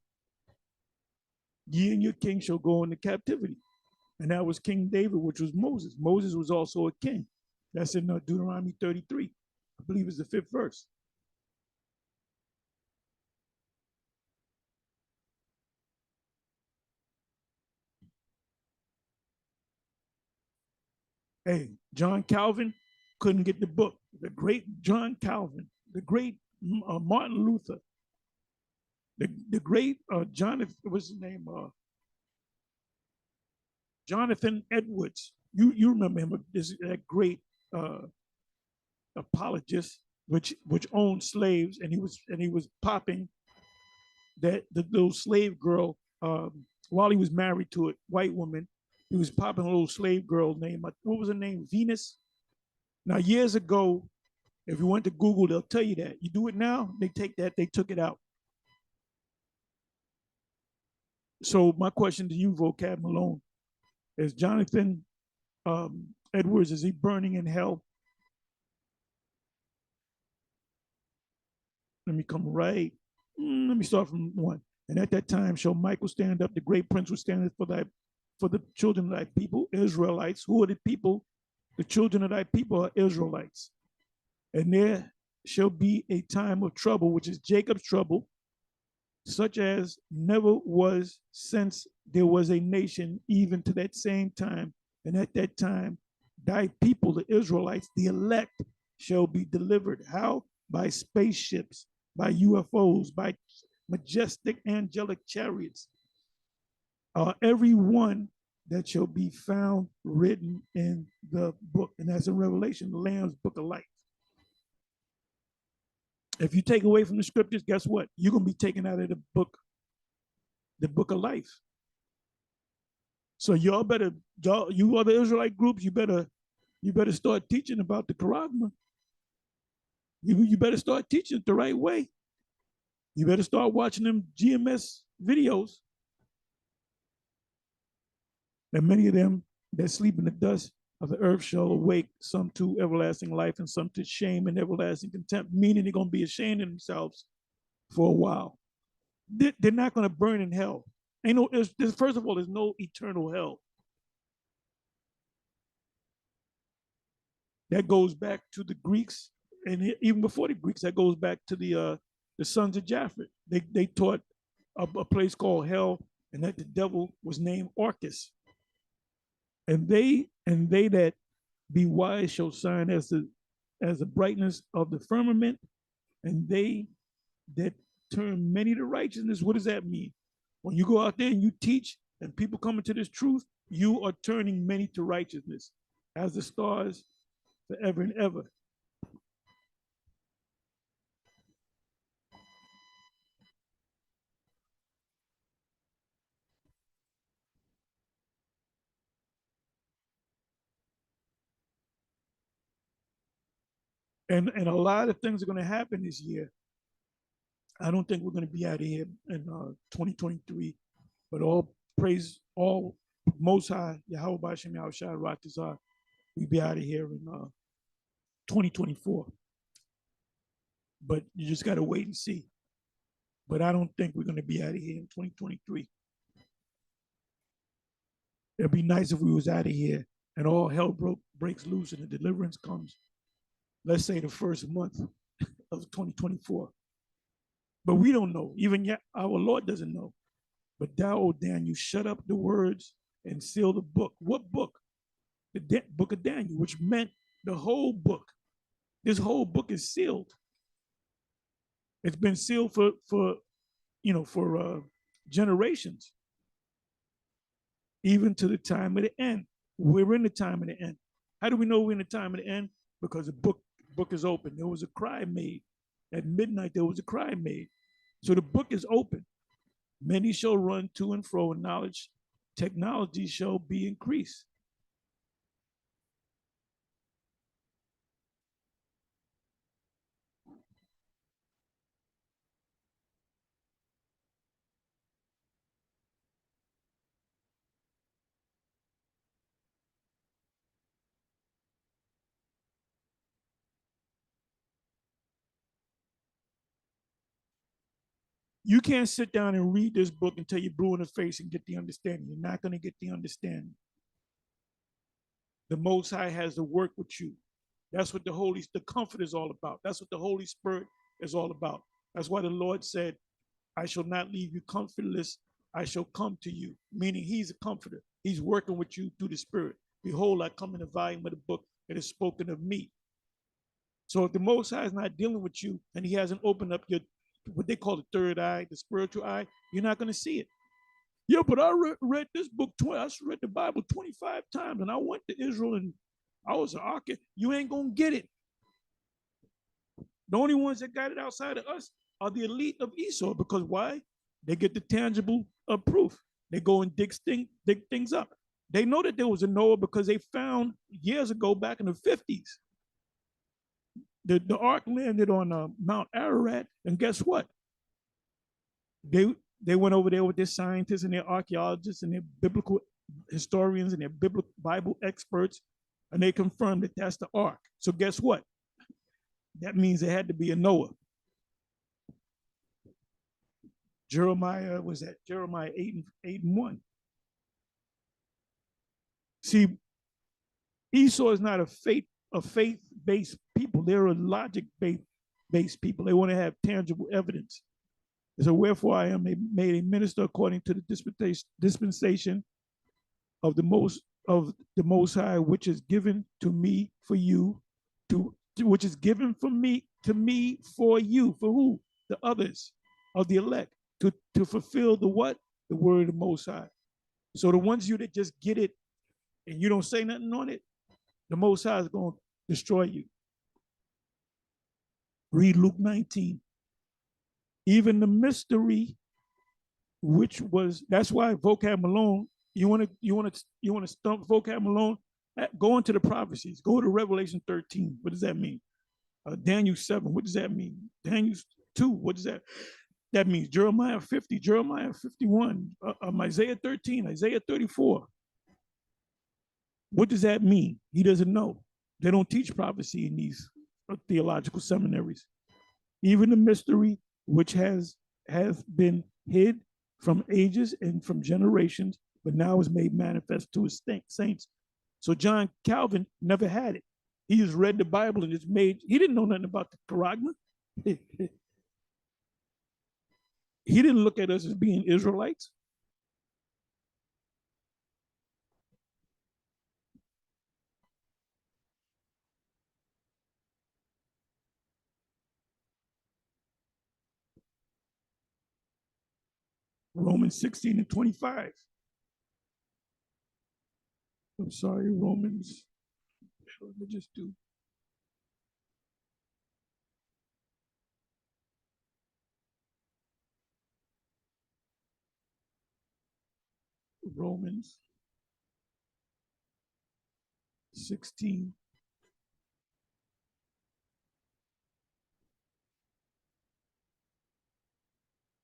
Speaker 1: Ye and your king shall go into captivity. And that was King David, which was Moses. Moses was also a king. That's in Deuteronomy 33. I believe it's the 5th verse. Hey, John Calvin couldn't get the book. The great John Calvin, the great Martin Luther, the great Jonathan, what's his name? Jonathan Edwards. You remember him? That great apologist, which owned slaves, and he was popping that the little slave girl while he was married to a white woman. He was popping a little slave girl named, what was her name? Venus. Now, years ago, if you went to Google, they'll tell you that. You do it now, they took it out. So my question to you, Vocab Malone, is Jonathan Edwards, is he burning in hell? Let me come right. Let me start from 1. And at that time shall Michael stand up, the great prince was standing for the children of thy people, Israelites. Who are the people? The children of thy people are Israelites. And there shall be a time of trouble, which is Jacob's trouble, such as never was since there was a nation, even to that same time. And at that time, thy people, the Israelites, the elect, shall be delivered. How? By spaceships, by UFOs, by majestic angelic chariots. Every one that shall be found written in the book. And that's in Revelation, the Lamb's book of life. If you take away from the scriptures, guess what? You're going to be taken out of the book of life. So y'all better, you other Israelite groups, you better start teaching about the Quran. You better start teaching it the right way. You better start watching them GMS videos. And many of them that sleep in the dust of the earth shall awake, some to everlasting life and some to shame and everlasting contempt, meaning they're going to be ashamed of themselves for a while. They're not going to burn in hell. First of all, there's no eternal hell. That goes back to the Greeks, and even before the Greeks, that goes back to the sons of Japheth. They taught a place called hell, and that the devil was named Orcus. And they that be wise shall shine as the brightness of the firmament, and they that turn many to righteousness. What does that mean? When you go out there and you teach and people come into this truth, you are turning many to righteousness as the stars forever and ever. And a lot of things are going to happen this year. I don't think we're going to be out of here in 2023, but all praise, all Most High, Yahawah, Shem, Yahawashi, Rawchaa, we'll be out of here in 2024. But you just got to wait and see. But I don't think we're going to be out of here in 2023. It'd be nice if we was out of here and all hell breaks loose and the deliverance comes, let's say the first month of 2024. But we don't know. Even yet, our Lord doesn't know. But thou, O Daniel, shut up the words and seal the book. What book? The book of Daniel, which meant the whole book. This whole book is sealed. It's been sealed for generations, even to the time of the end. We're in the time of the end. How do we know we're in the time of the end? Because the book is open. There was a cry made. At midnight, there was a cry made. So the book is open. Many shall run to and fro, and knowledge, technology shall be increased. You can't sit down and read this book until you're blue in the face and get the understanding. You're not going to get the understanding. The Most High has to work with you. That's what the comfort is all about. That's what the Holy Spirit is all about. That's why the Lord said, I shall not leave you comfortless. I shall come to you, meaning he's a comforter. He's working with you through the Spirit. Behold, I come in the volume of the book that is spoken of me. So if the Most High is not dealing with you and he hasn't opened up your, what they call the third eye, the spiritual eye, you're not going to see it. Yeah, but I read this book twice. I read the Bible 25 times and I went to Israel and I was an architect. You ain't going to get it. The only ones that got it outside of us are the elite of Esau, because why? They get the tangible proof. They go and dig things up. They know that there was a Noah because they found years ago, back in the 50s, the ark landed on Mount Ararat, and guess what? They went over there with their scientists and their archaeologists and their biblical historians and their Bible experts, and they confirmed that that's the ark. So guess what? That means there had to be a Noah. Jeremiah was at Jeremiah 8:1. See, Esau is not a faith-based people. They're a logic-based people. They want to have tangible evidence. So wherefore I am made a minister according to the dispensation of the Most High, which is given to me for you, which is given to me for you. For who? The others of the elect, to fulfill the what? The word of the Most High. So the ones you that just get it and you don't say nothing on it, the Most High is going to destroy you. Read Luke 19. Even the mystery, which was, that's why vocab Malone, you want to stump vocab Malone, go into the prophecies. Go to Revelation 13. What does that mean? Daniel 7. What does that mean? Daniel 2. What does that mean? Jeremiah 50, Jeremiah 51, Isaiah 13, Isaiah 34. What does that mean? He doesn't know. They don't teach prophecy in these theological seminaries. Even the mystery which has been hid from ages and from generations, but now is made manifest to his saints. So John Calvin never had it. He just read the Bible and he didn't know nothing about the Charagma. He didn't look at us as being Israelites. Romans 16:25. I'm sorry, Romans. Let me just do. Romans 16.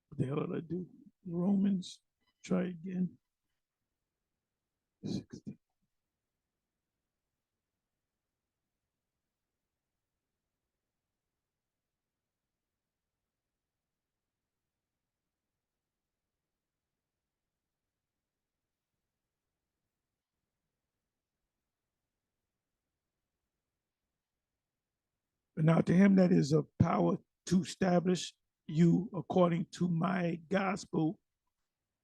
Speaker 1: What the hell did I do? Romans, try again. 16. But now to him that is of power to establish you according to my gospel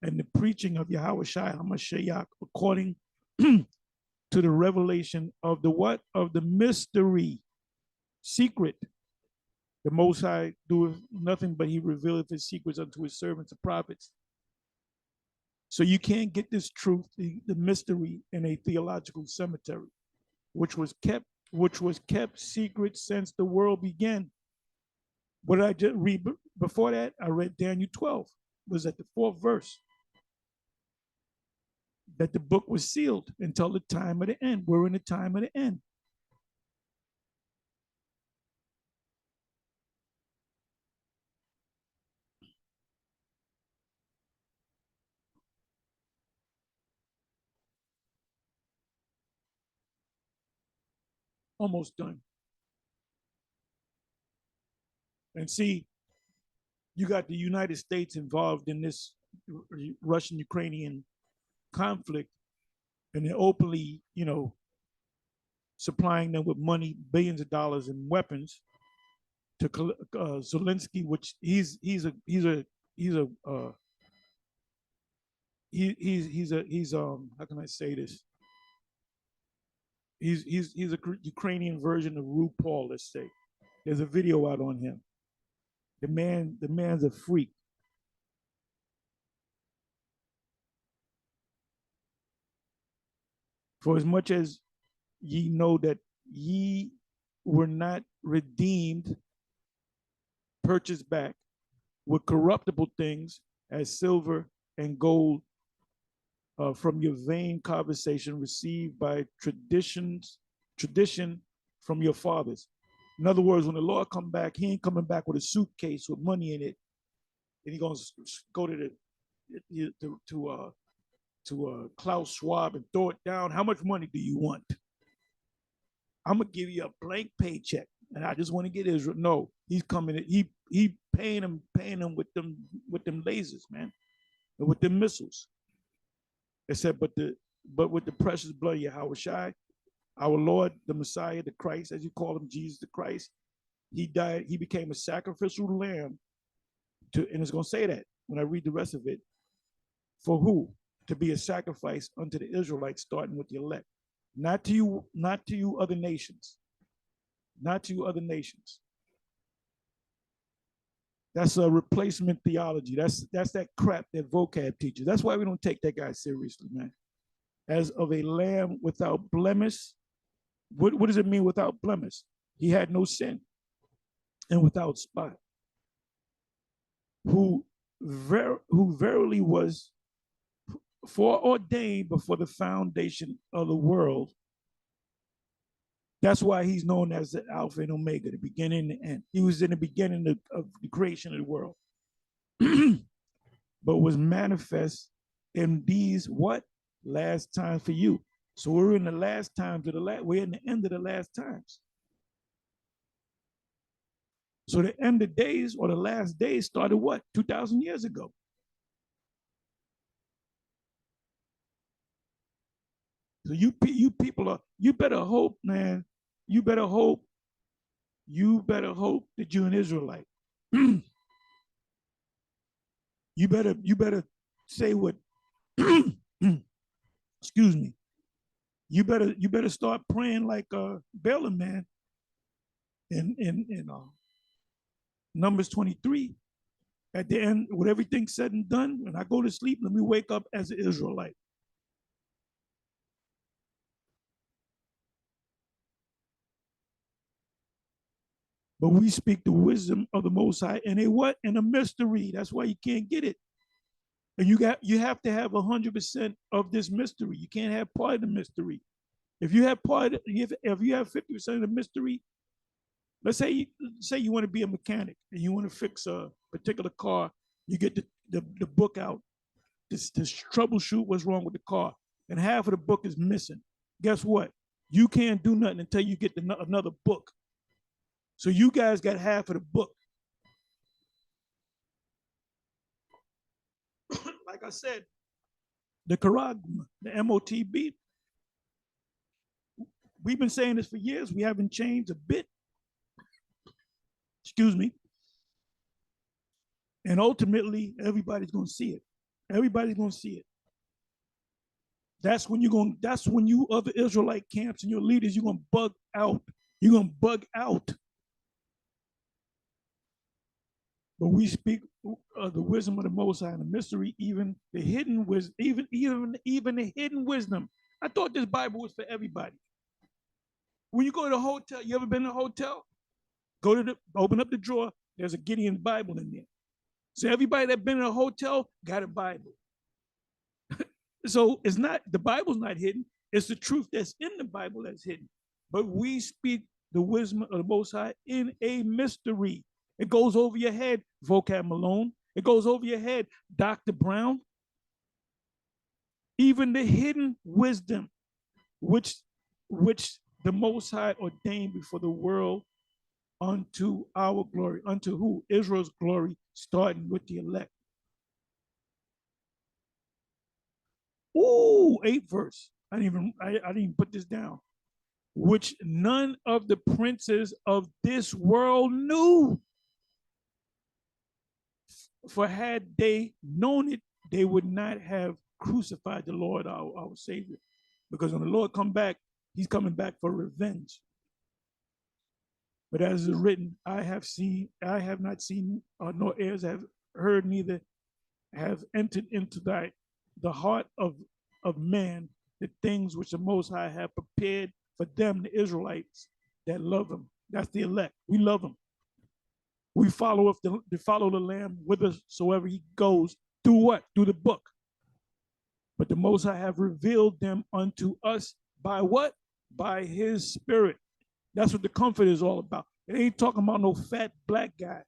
Speaker 1: and the preaching of Yahawashi HaMashiach according to the revelation of the what? Of the mystery, secret. The Most High doeth nothing but he revealeth his secrets unto his servants and prophets. So you can't get this truth, the mystery, in a theological cemetery, which was kept secret since the world began. What did I just read before that? I read Daniel 12. It was at the 4th verse. That the book was sealed until the time of the end. We're in the time of the end. Almost done. And see, you got the United States involved in this Russian-Ukrainian conflict, and they're openly, supplying them with money, billions of dollars in weapons to Zelensky, which he's how can I say this? He's a Ukrainian version of RuPaul, let's say. There's a video out on him. The man's a freak. For as much as ye know that ye were not redeemed, purchased back with corruptible things as silver and gold from your vain conversation received by tradition from your fathers. In other words, when the Lord come back, he ain't coming back with a suitcase with money in it, and he gonna go to Klaus Schwab and throw it down. How much money do you want? I'm gonna give you a blank paycheck, and I just want to get Israel. No, he's coming. He paying them with them lasers, man, and with them missiles. It said, but with the precious blood of Yahawashi, our Lord, the Messiah, the Christ, as you call him, Jesus the Christ, he died. He became a sacrificial lamb. And it's gonna say that when I read the rest of it. For who? To be a sacrifice unto the Israelites, starting with the elect. Not to you other nations. Not to you other nations. That's a replacement theology. That's that crap that vocab teaches. That's why we don't take that guy seriously, man. As of a lamb without blemish. What does it mean without blemish? He had no sin and without spot. Who verily was foreordained before the foundation of the world. That's why he's known as the Alpha and Omega, the beginning and the end. He was in the beginning of the creation of the world, but was manifest in these what? Last times for you. So we're in the last times of we're in the end of the last times. So the end of days or the last days started what? 2,000 years ago. So you people you better hope, man. You better hope that you're an Israelite. You better say what excuse me. You better start praying like Balaam, man. In Numbers 23, at the end, with everything said and done, when I go to sleep, let me wake up as an Israelite. But we speak the wisdom of the Most High in a what? In a mystery. That's why you can't get it. And you have to have 100% of this mystery. You can't have part of the mystery. If you have if you have 50% of the mystery, let's say you want to be a mechanic and you want to fix a particular car, you get the book out, this troubleshoot what's wrong with the car, and half of the book is missing. Guess what? You can't do nothing until you get another book. So you guys got half of the book. Like I said, the Quran, the MOTB, we've been saying this for years. We haven't changed a bit. Excuse me. And ultimately, everybody's going to see it. Everybody's going to see it. That's when you other Israelite camps and your leaders, you're going to bug out. You're going to bug out. But we speak the wisdom of the Most High and the mystery, even the hidden wisdom, even the hidden wisdom. I thought this Bible was for everybody. When you go to the hotel, you ever been to a hotel? Open up the drawer. There's a Gideon Bible in there. So everybody that been in a hotel got a Bible. So it's not, the Bible's not hidden. It's the truth that's in the Bible that's hidden. But we speak the wisdom of the Most High in a mystery. It goes over your head, Vocab Malone. It goes over your head, Dr. Brown. Even the hidden wisdom, which the Most High ordained before the world unto our glory. Unto who? Israel's glory, starting with the elect. Ooh, 8th verse. I didn't even put this down. Which none of the princes of this world knew. For had they known it, they would not have crucified the Lord, our Savior. Because when the Lord come back, he's coming back for revenge. But as is written, I have not seen, nor ears have heard, neither have entered into the heart of man the things which the Most High have prepared for them, the Israelites that love him. That's the elect. We love him. We follow the Lamb whithersoever he goes. Through what? Through the book. But the Most High have revealed them unto us by what? By his Spirit. That's what the comfort is all about. It ain't talking about no fat black guy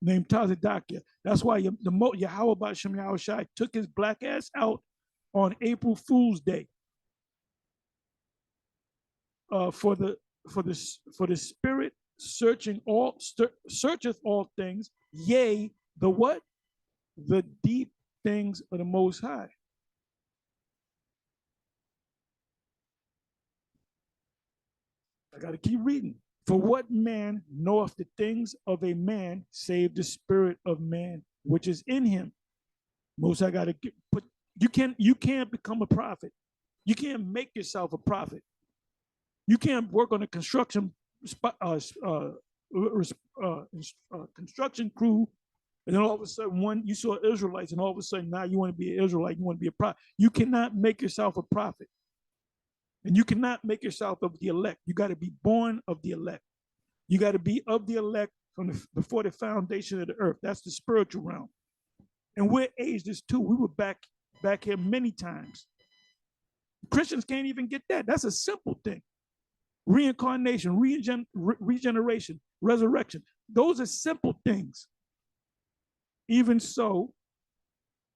Speaker 1: named Tazadakia. That's why Yahawah Shem Yahawashi took his black ass out on April Fool's Day. For the Spirit searcheth all things, yea, the what? The deep things of the Most High. I got to keep reading. For what man knoweth the things of a man, save the spirit of man which is in him? Most I got to put. You can't become a prophet. You can't make yourself a prophet. You can't work on a construction construction crew, and then all of a sudden you saw Israelites, and all of a sudden now you want to be an Israelite. You want to be a prophet. You cannot make yourself a prophet. And you cannot make yourself of the elect. You got to be born of the elect. You got to be of the elect from before the foundation of the earth. That's the spiritual realm. And we're aged this too. We were back here many times. Christians can't even get that. That's a simple thing. Reincarnation, regeneration, resurrection. Those are simple things. Even so,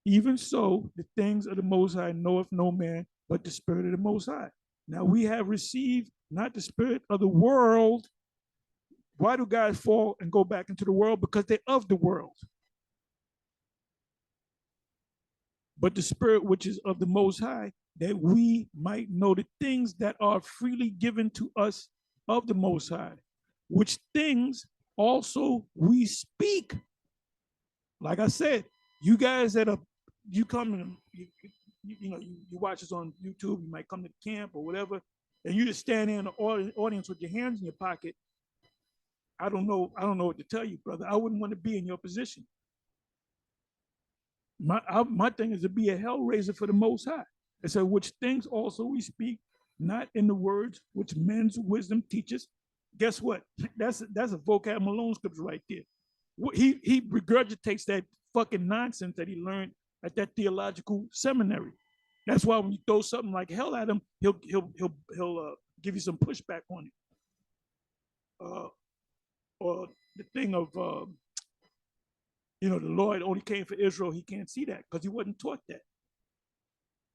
Speaker 1: the things of the Most High knoweth no man but the Spirit of the Most High. Now we have received not the spirit of the world. Why do guys fall and go back into the world? Because they're of the world. But the Spirit which is of the Most High, that we might know the things that are freely given to us of the Most High, which things also we speak. Like I said, you guys you come and you watch us on YouTube, you might come to camp or whatever, and you just stand there in the audience with your hands in your pocket. I don't know what to tell you, brother. I wouldn't want to be in your position. My thing is to be a hell raiser for the Most High. It said, which things also we speak, not in the words which men's wisdom teaches. Guess what? That's a vocab Malone scripture right there. He regurgitates that fucking nonsense that he learned at that theological seminary. That's why when you throw something like hell at him, he'll give you some pushback on it. Or the thing of the Lord only came for Israel. He can't see that because he wasn't taught that.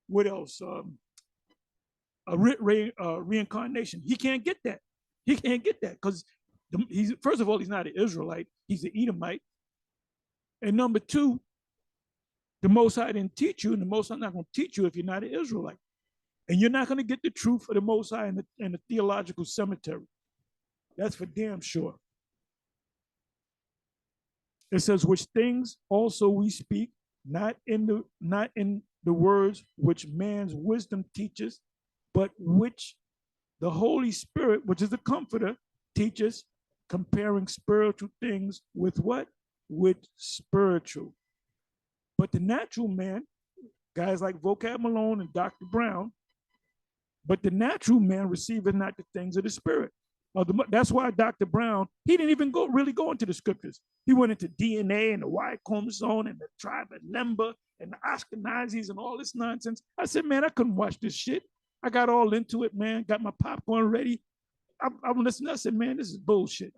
Speaker 1: What else? Reincarnation. He can't get that. He can't get that because first of all, he's not an Israelite. He's an Edomite. And number two, the Most High didn't teach you, and the Most High not going to teach you if you're not an Israelite. And you're not going to get the truth of the Most High in the theological cemetery. That's for damn sure. It says, which things also we speak, not in the words which man's wisdom teaches, but which the Holy Spirit, which is the Comforter, teaches, comparing spiritual things with what? With spiritual. But the natural man, guys like Vocab Malone and Dr. Brown, but the natural man receiveth not the things of the Spirit. That's why Dr. Brown, he didn't even really go into the scriptures. He went into DNA and the Y chromosome and the tribe of Lemba and the Ashkenazis and all this nonsense. I said, man, I couldn't watch this shit. I got all into it, man. Got my popcorn ready. I'm listening. I said, man, this is bullshit.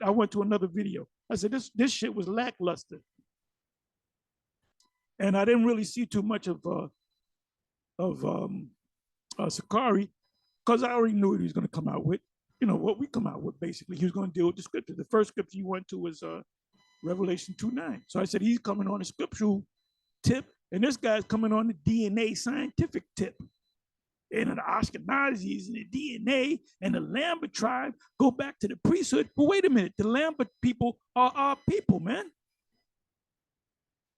Speaker 1: I went to another video. I said, this shit was lackluster. And I didn't really see too much of Sakari because I already knew what he was going to come out with. you know, what we come out with basically. He was going to deal with the scripture. The first scripture he went to was Revelation 2:9. So I said he's coming on a scriptural tip, and this guy's coming on the DNA scientific tip. And the Ashkenazis and the DNA and the Lambert tribe go back to the priesthood. But wait a minute, the Lambert people are our people, man.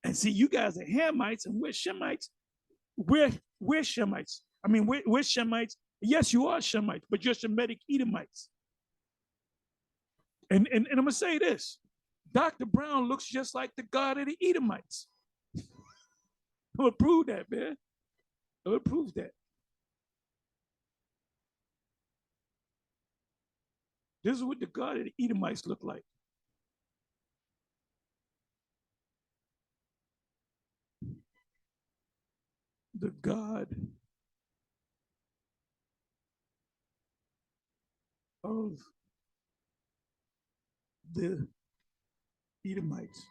Speaker 1: And see, you guys are Hamites and we're Shemites. We're Shemites. I mean, we're Shemites. Yes, you are Shemites, but you're Shemitic Edomites. And I'm going to say this. Dr. Brown looks just like the God of the Edomites. I'm going to prove that, man. I'm going to prove that. This is what the God of the Edomites look like. The God of the Edomites.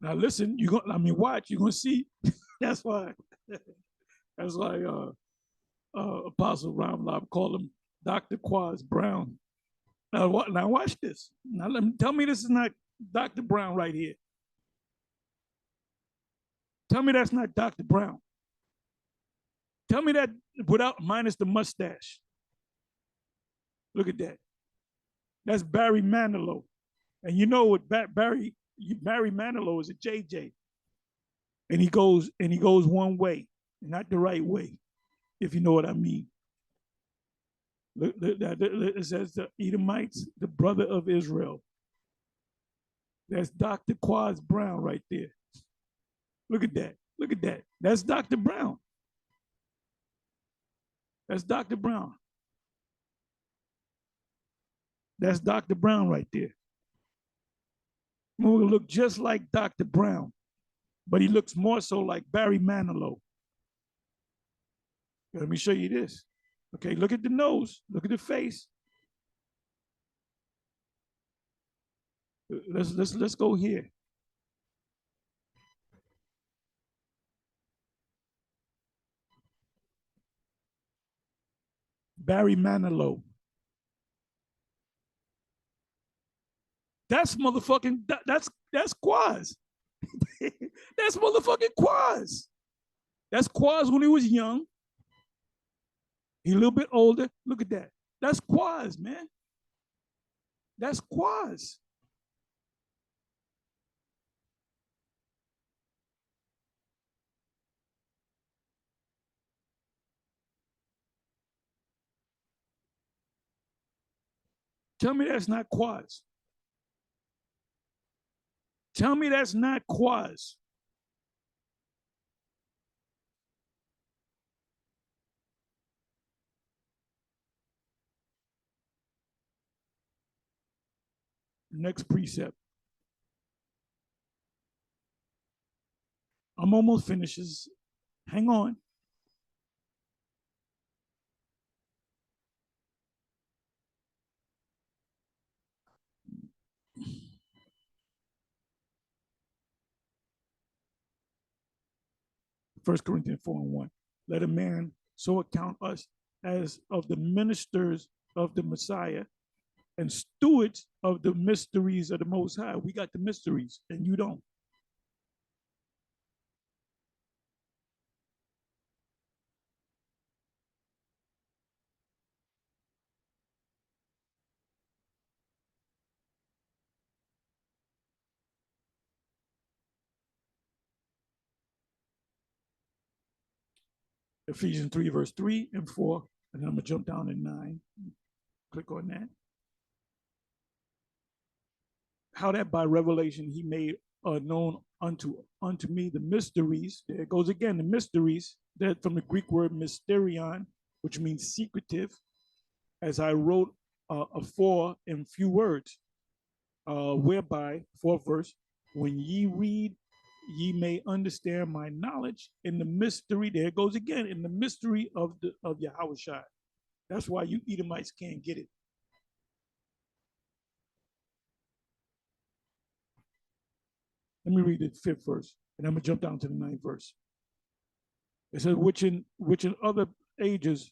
Speaker 1: Now listen, watch, you're gonna see. That's why Apostle Ramlab called him Dr. Quaz Brown. Now watch this. Now tell me this is not Dr. Brown right here. Tell me that's not Dr. Brown. Tell me that minus the mustache. Look at that. That's Barry Manilow. And you know what Barry Manilow is a JJ. And he goes one way, not the right way, if you know what I mean. Look, it says the Edomites, the brother of Israel. That's Dr. Quaz Brown right there. Look at that. Look at that. That's Dr. Brown. That's Dr. Brown. That's Dr. Brown right there. He will look just like Dr. Brown, but he looks more so like Barry Manilow. Let me show you this. Okay, look at the nose. Look at the face. Let's go here. Barry Manilow. That's motherfucking, that's Quaz. That's motherfucking Quaz. That's Quaz when he was young. He's a little bit older. Look at that. That's Quaz, man. That's Quaz. Tell me that's not Quaz. Tell me that's not Quaz. Next precept. I'm almost finished. Hang on. First Corinthians 4:1. Let a man so account us as of the ministers of the Messiah and stewards of the mysteries of the Most High. We got the mysteries, and you don't. Ephesians 3, verse 3 and 4, and then I'm going to jump down to 9. Click on that. How that by revelation he made known unto me the mysteries. There it goes again, the mysteries, that from the Greek word mysterion, which means secretive, as I wrote afore in few words, whereby, fourth verse, when ye read, ye may understand my knowledge in the mystery. There it goes again, in the mystery of Yahawashi. That's why you Edomites can't get it. Let me read the 5th verse, and I'm gonna jump down to the 9th verse. It says, which in other ages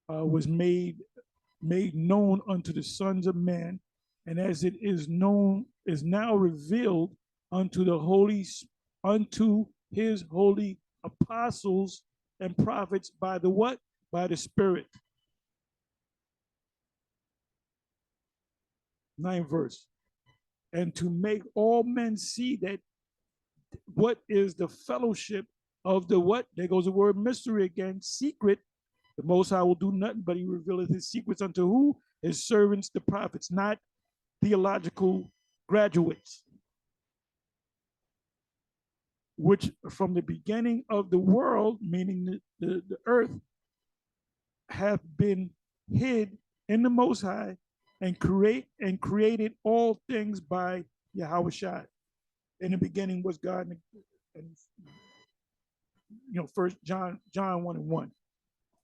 Speaker 1: was made known unto the sons of men, and as it is known, is now revealed unto unto his holy apostles and prophets by the what? By the Spirit. 9th verse. And to make all men see that what is the fellowship of the what? There goes the word mystery again, secret. The Most High will do nothing but he revealeth his secrets unto who? His servants, the prophets, not theological graduates, which from the beginning of the world, meaning the earth, have been hid in the Most High and created all things by Yahawashi. In the beginning was God, and First John 1:1.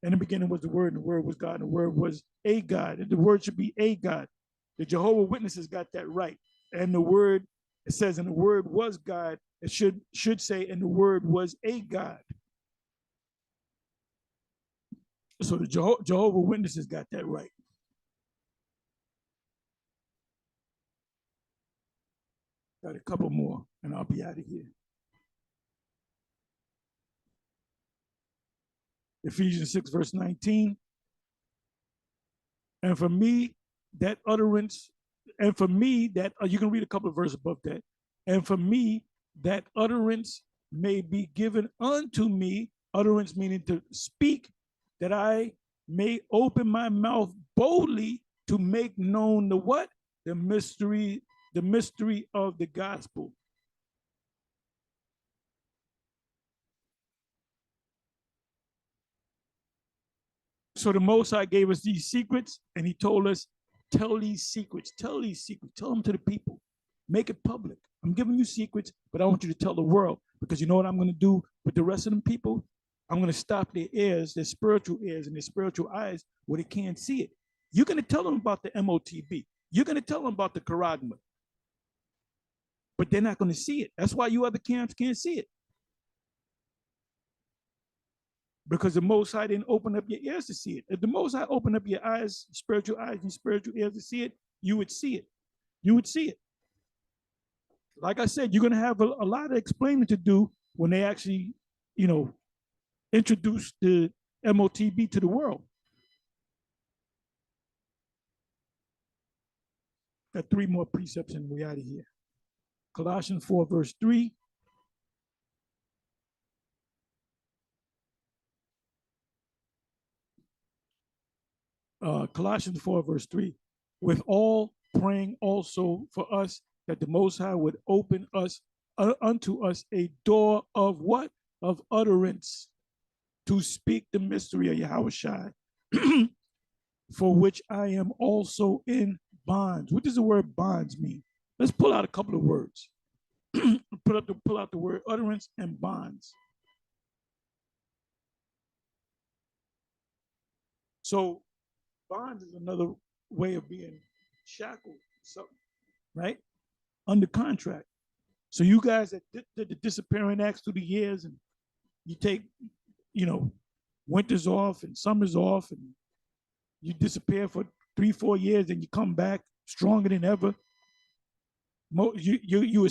Speaker 1: In the beginning was the Word, and the Word was God, and the Word was a God. And the Word should be a God. The Jehovah Witnesses got that right. And the Word, it says, and the Word was God. It should say, and the Word was a God. So the Jehovah Witnesses got that right. Got a couple more, and I'll be out of here. Ephesians 6, verse 19. And for me, that utterance, and for me, that you can read a couple of verses above that. And for me, that utterance may be given unto me, utterance meaning to speak, that I may open my mouth boldly to make known the what? The mystery of the gospel. So the Most High gave us these secrets, and he told us, tell these secrets, tell them to the people, make it public. I'm giving you secrets, but I want you to tell the world, because you know what I'm going to do with the rest of them people? I'm going to stop their ears, their spiritual ears and their spiritual eyes where they can't see it. You're going to tell them about the MOTB. You're going to tell them about the Karagma, but they're not going to see it. That's why you other camps can't see it. Because the Most High didn't open up your ears to see it. If the Most High opened up your eyes and spiritual ears to see it, you would see it. You would see it. Like I said, you're going to have a lot of explaining to do when they actually, introduce the MOTB to the world. Got 3 more precepts and we're out of here. Colossians 4, verse 3. Colossians 4, verse 3. With all praying also for us that the Most High would open us unto us a door of what? Of utterance to speak the mystery of Yahawashi, for which I am also in bonds. What does the word bonds mean? Let's pull out a couple of words. pull out the word utterance and bonds. So bonds is another way of being shackled, something, right? Under contract. So you guys that did the disappearing acts through the years, and you take, winters off and summers off, and you disappear for 3-4 years, and you come back stronger than ever. You're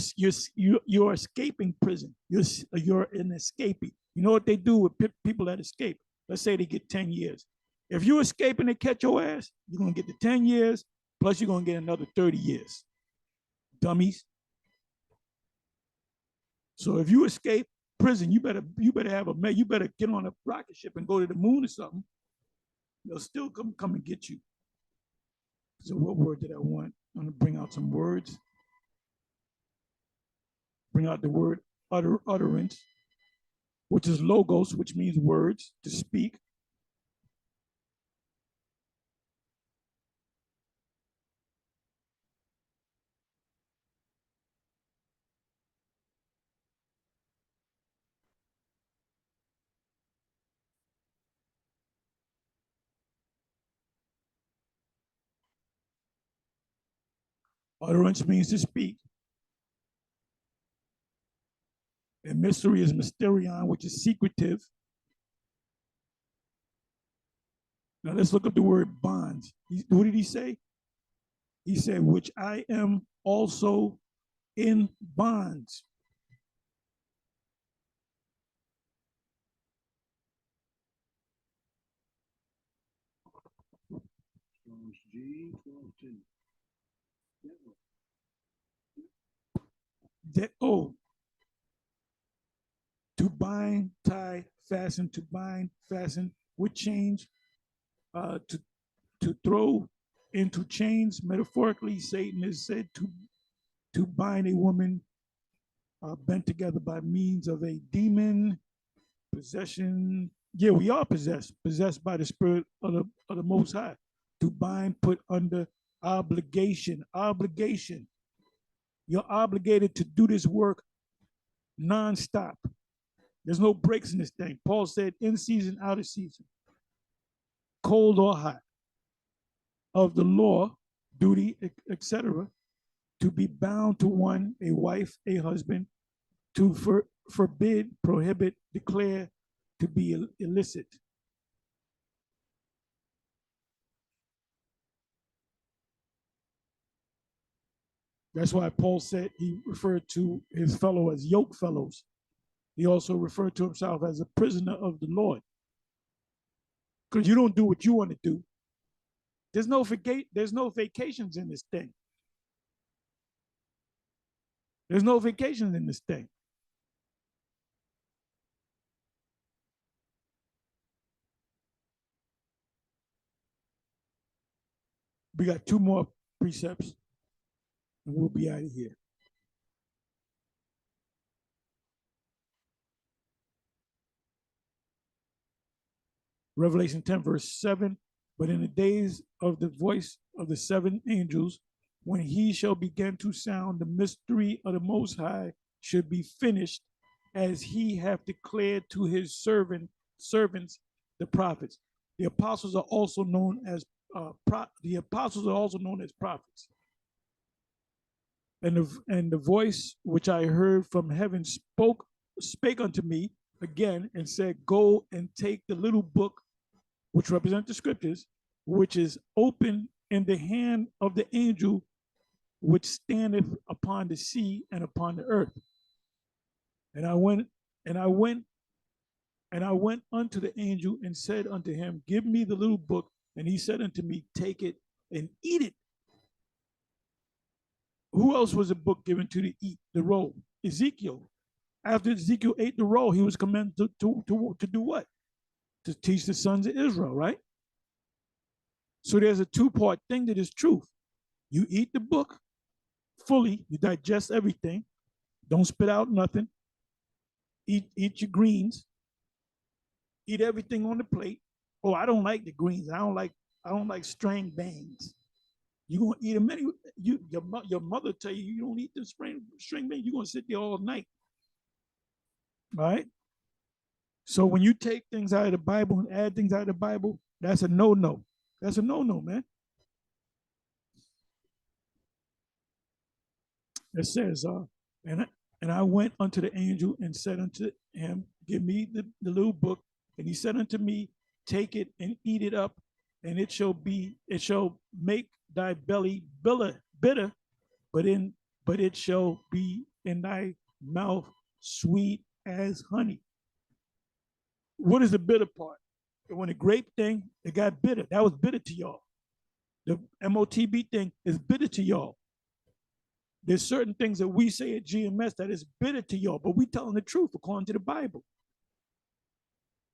Speaker 1: escaping prison. You're an escapee. You know what they do with people that escape? Let's say they get 10 years. If you escape and they catch your ass, you're gonna get the 10 years, plus you're gonna get another 30 years. Dummies. So if you escape prison, you better get on a rocket ship and go to the moon or something. They'll still come and get you. So what word did I want? I'm gonna bring out some words. Bring out the word utterance, which is logos, which means words, to speak. Utterance means to speak. And mystery is mysterion, which is secretive. Now let's look up the word bonds. What did he say? He said, which I am also in bonds. That, oh, to bind, tie, fasten, to bind, fasten with chains, to throw into chains. Metaphorically, Satan is said to bind a woman bent together by means of a demon possession. Yeah, we are possessed by the spirit of the Most High. To bind, put under obligation. You're obligated to do this work nonstop. There's no breaks in this thing. Paul said, in season, out of season, cold or hot, of the law, duty, etc., to be bound to one, a wife, a husband, to forbid, prohibit, declare to be illicit. That's why Paul said he referred to his fellow as yoke fellows. He also referred to himself as a prisoner of the Lord. Because you don't do what you want to do. There's no vacations in this thing. There's no vacations in this thing. We got 2 more precepts, and we'll be out of here. Revelation 10, verse 7. But in the days of the voice of the 7 angels, when he shall begin to sound, the mystery of the Most High should be finished, as he hath declared to his servants, the prophets. The apostles are also known as prophets. And the voice which I heard from heaven spake unto me again and said, go and take the little book, which represent the scriptures, which is open in the hand of the angel which standeth upon the sea and upon the earth. And I went unto the angel and said unto him, give me the little book. And he said unto me, take it and eat it. Who else was a book given to eat the roll? Ezekiel. After Ezekiel ate the roll, he was commanded to do what? To teach the sons of Israel, right? So there's a 2-part thing that is truth. You eat the book fully, you digest everything, don't spit out nothing, eat your greens, eat everything on the plate. Oh, I don't like the greens. I don't like string beans. You're gonna eat them anyway. Your mother tell you don't eat the string beans, you're gonna sit there all night. All right? So when you take things out of the Bible and add things out of the Bible, that's a no-no. That's a no-no, man. It says, and I went unto the angel and said unto him, give me the little book. And he said unto me, take it and eat it up, and it shall make thy belly bitter, but it shall be in thy mouth sweet as honey. What is the bitter part? When the grape thing, it got bitter. That was bitter to y'all. The MOTB thing is bitter to y'all. There's certain things that we say at GMS that is bitter to y'all, but we telling the truth according to the Bible.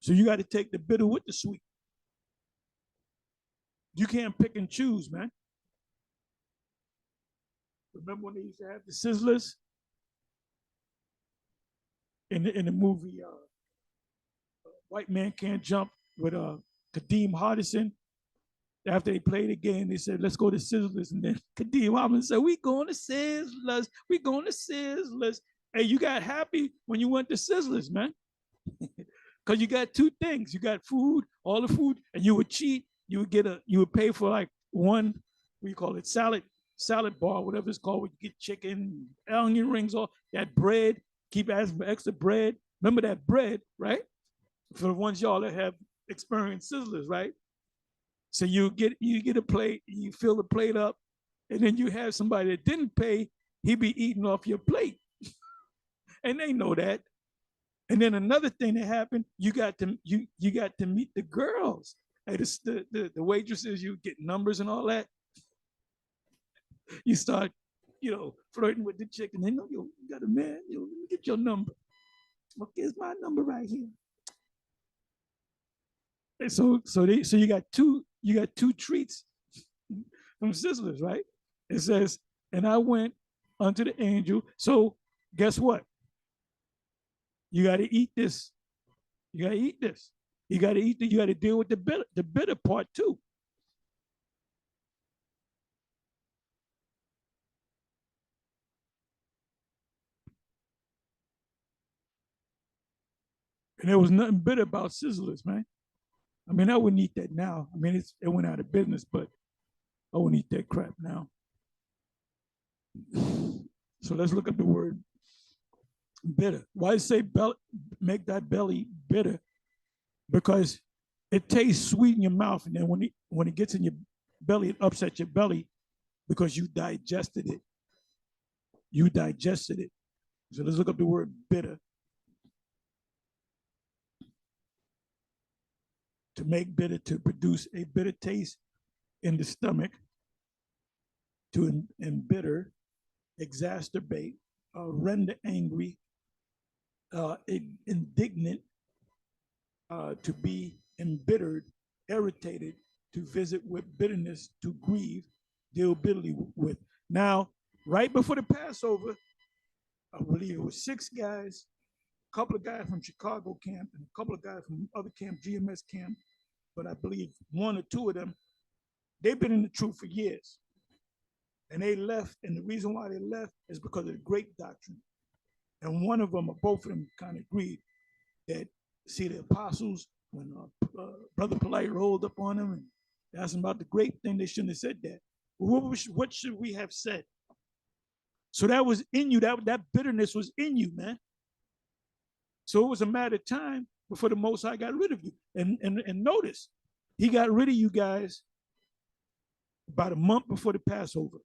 Speaker 1: So you got to take the bitter with the sweet. You can't pick and choose, man. Remember when they used to have the sizzlers in the movie White Man Can't Jump with Kadeem Hardison? After they played the game, they said, let's go to Sizzlers. And then Kadeem Hardison said, we going to Sizzlers. We going to Sizzlers. Hey, you got happy when you went to Sizzlers, man. Because you got 2 things. You got food, all the food, and you would cheat. You would pay for like one, what you call it, salad bar, whatever it's called, where you get chicken, onion rings, all that bread. Keep asking for extra bread. Remember that bread, right? For the ones y'all that have experienced Sizzlers, right? So you get a plate, you fill the plate up, and then you have somebody that didn't pay, he be eating off your plate. And they know that. And then another thing that happened, you got to meet the girls. Hey, the waitresses, you get numbers and all that. You start, flirting with the chick, and they know you got a man. Let me get your number. Okay, here's my number right here. And so you got two treats from Sizzlers, right? It says, and I went unto the angel. So guess what? You got to eat this. You got to eat this. You got to eat. You got to deal with the bitter part too. And there was nothing bitter about Sizzlers, man. I mean, I wouldn't eat that now. I mean, it went out of business, but I wouldn't eat that crap now. So let's look up the word bitter. Why say make that belly bitter? Because it tastes sweet in your mouth, and then when it gets in your belly, it upsets your belly because you digested it. You digested it. So let's look up the word bitter. To make bitter, to produce a bitter taste in the stomach, to embitter, exacerbate, render angry, indignant, to be embittered, irritated, to visit with bitterness, to grieve, deal bitterly with. Now, right before the Passover, I believe it was 6 guys, a couple of guys from Chicago camp and a couple of guys from other camp, GMS camp, but I believe 1 or 2 of them, they've been in the truth for years. And they left, and the reason why they left is because of the grape doctrine. And one of them, or both of them, kind of agreed that, see, the apostles, when Brother Polite rolled up on them and asked them about the grape thing, they shouldn't have said that. What should we have said? So that was in you, that bitterness was in you, man. So it was a matter of time before the Most High got rid of you. And notice, he got rid of you guys about a month before the Passover.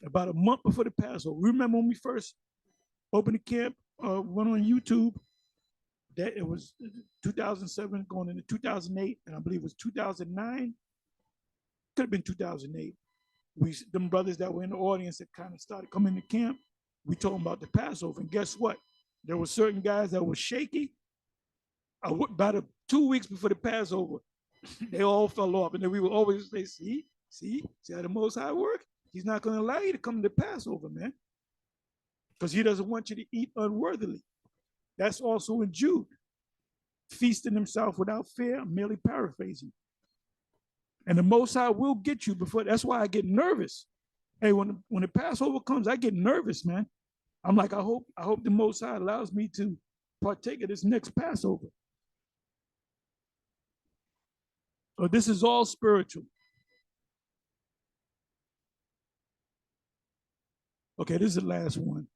Speaker 1: About a month before the Passover. Remember when we first opened the camp, went on YouTube, that it was 2007 going into 2008, and I believe it was 2009. Could have been 2008. Them brothers that were in the audience that kind of started coming to camp, we told them about the Passover. And guess what? There were certain guys that were shaky. About 2 weeks before the Passover, they all fell off. And then we would always say, see how the Most High work? He's not going to allow you to come to the Passover, man. Because he doesn't want you to eat unworthily. That's also in Jude. Feasting himself without fear, I'm merely paraphrasing. And the Most High will get you before. That's why I get nervous. Hey, when the Passover comes, I get nervous, man. I'm like, I hope the Most High allows me to partake of this next Passover. So this is all spiritual. Okay, this is the last one.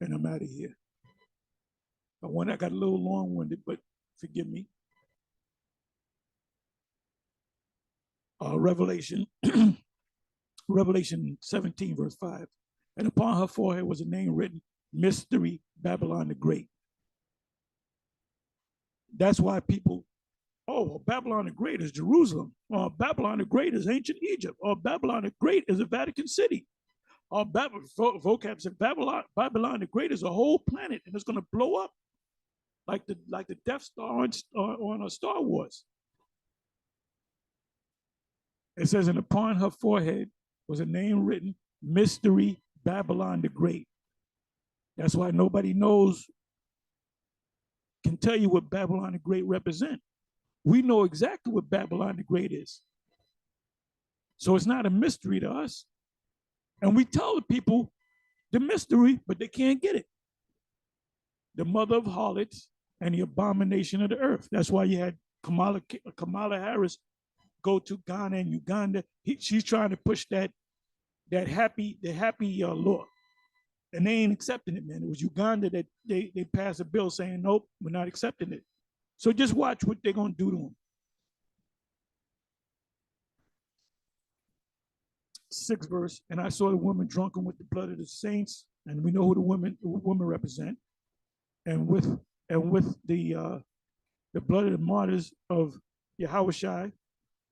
Speaker 1: And I'm out of here. I got a little long-winded, but forgive me. Revelation 17, verse 5. And upon her forehead was a name written, Mystery Babylon the Great. That's why people, well, Babylon the Great is Jerusalem. Or Babylon the Great is ancient Egypt. Or Babylon the Great is the Vatican City. Or vocab said Babylon the Great is a whole planet, and it's going to blow up like the Death Star on Star Wars. It says, and upon her forehead was a name written, Mystery Babylon the Great. That's why nobody can tell you what Babylon the Great represent. We know exactly what Babylon the Great is. So it's not a mystery to us. And we tell the people the mystery, but they can't get it. The mother of harlots and the abomination of the earth. That's why you had Kamala Harris go to Ghana and Uganda. She's trying to push that happy law. And they ain't accepting it, man. It was Uganda that they passed a bill saying, nope, we're not accepting it. So just watch what they're going to do to them. 6th verse, and I saw the woman drunken with the blood of the saints, and we know who the woman represent, and with the blood of the martyrs of Yahawashi,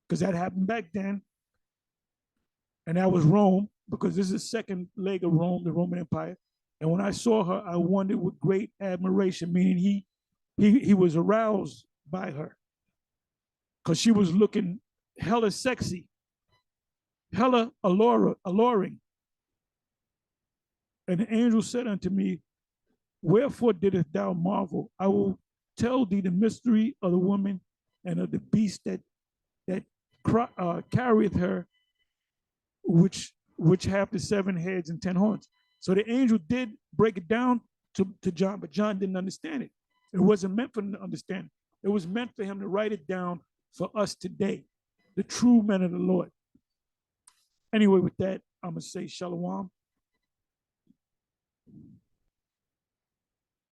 Speaker 1: because that happened back then, and that was Rome, because this is the second leg of Rome, the Roman Empire. And when I saw her, I wondered with great admiration, meaning he was aroused by her, because she was looking hella sexy, hella alluring. And the angel said unto me, wherefore didst thou marvel? I will tell thee the mystery of the woman and of the beast that carrieth her, which have the 7 heads and 10 horns. So the angel did break it down to John, but John didn't understand it. It wasn't meant for him to understand it. It was meant for him to write it down for us today, the true men of the Lord. Anyway, with that, I'm going to say shalom.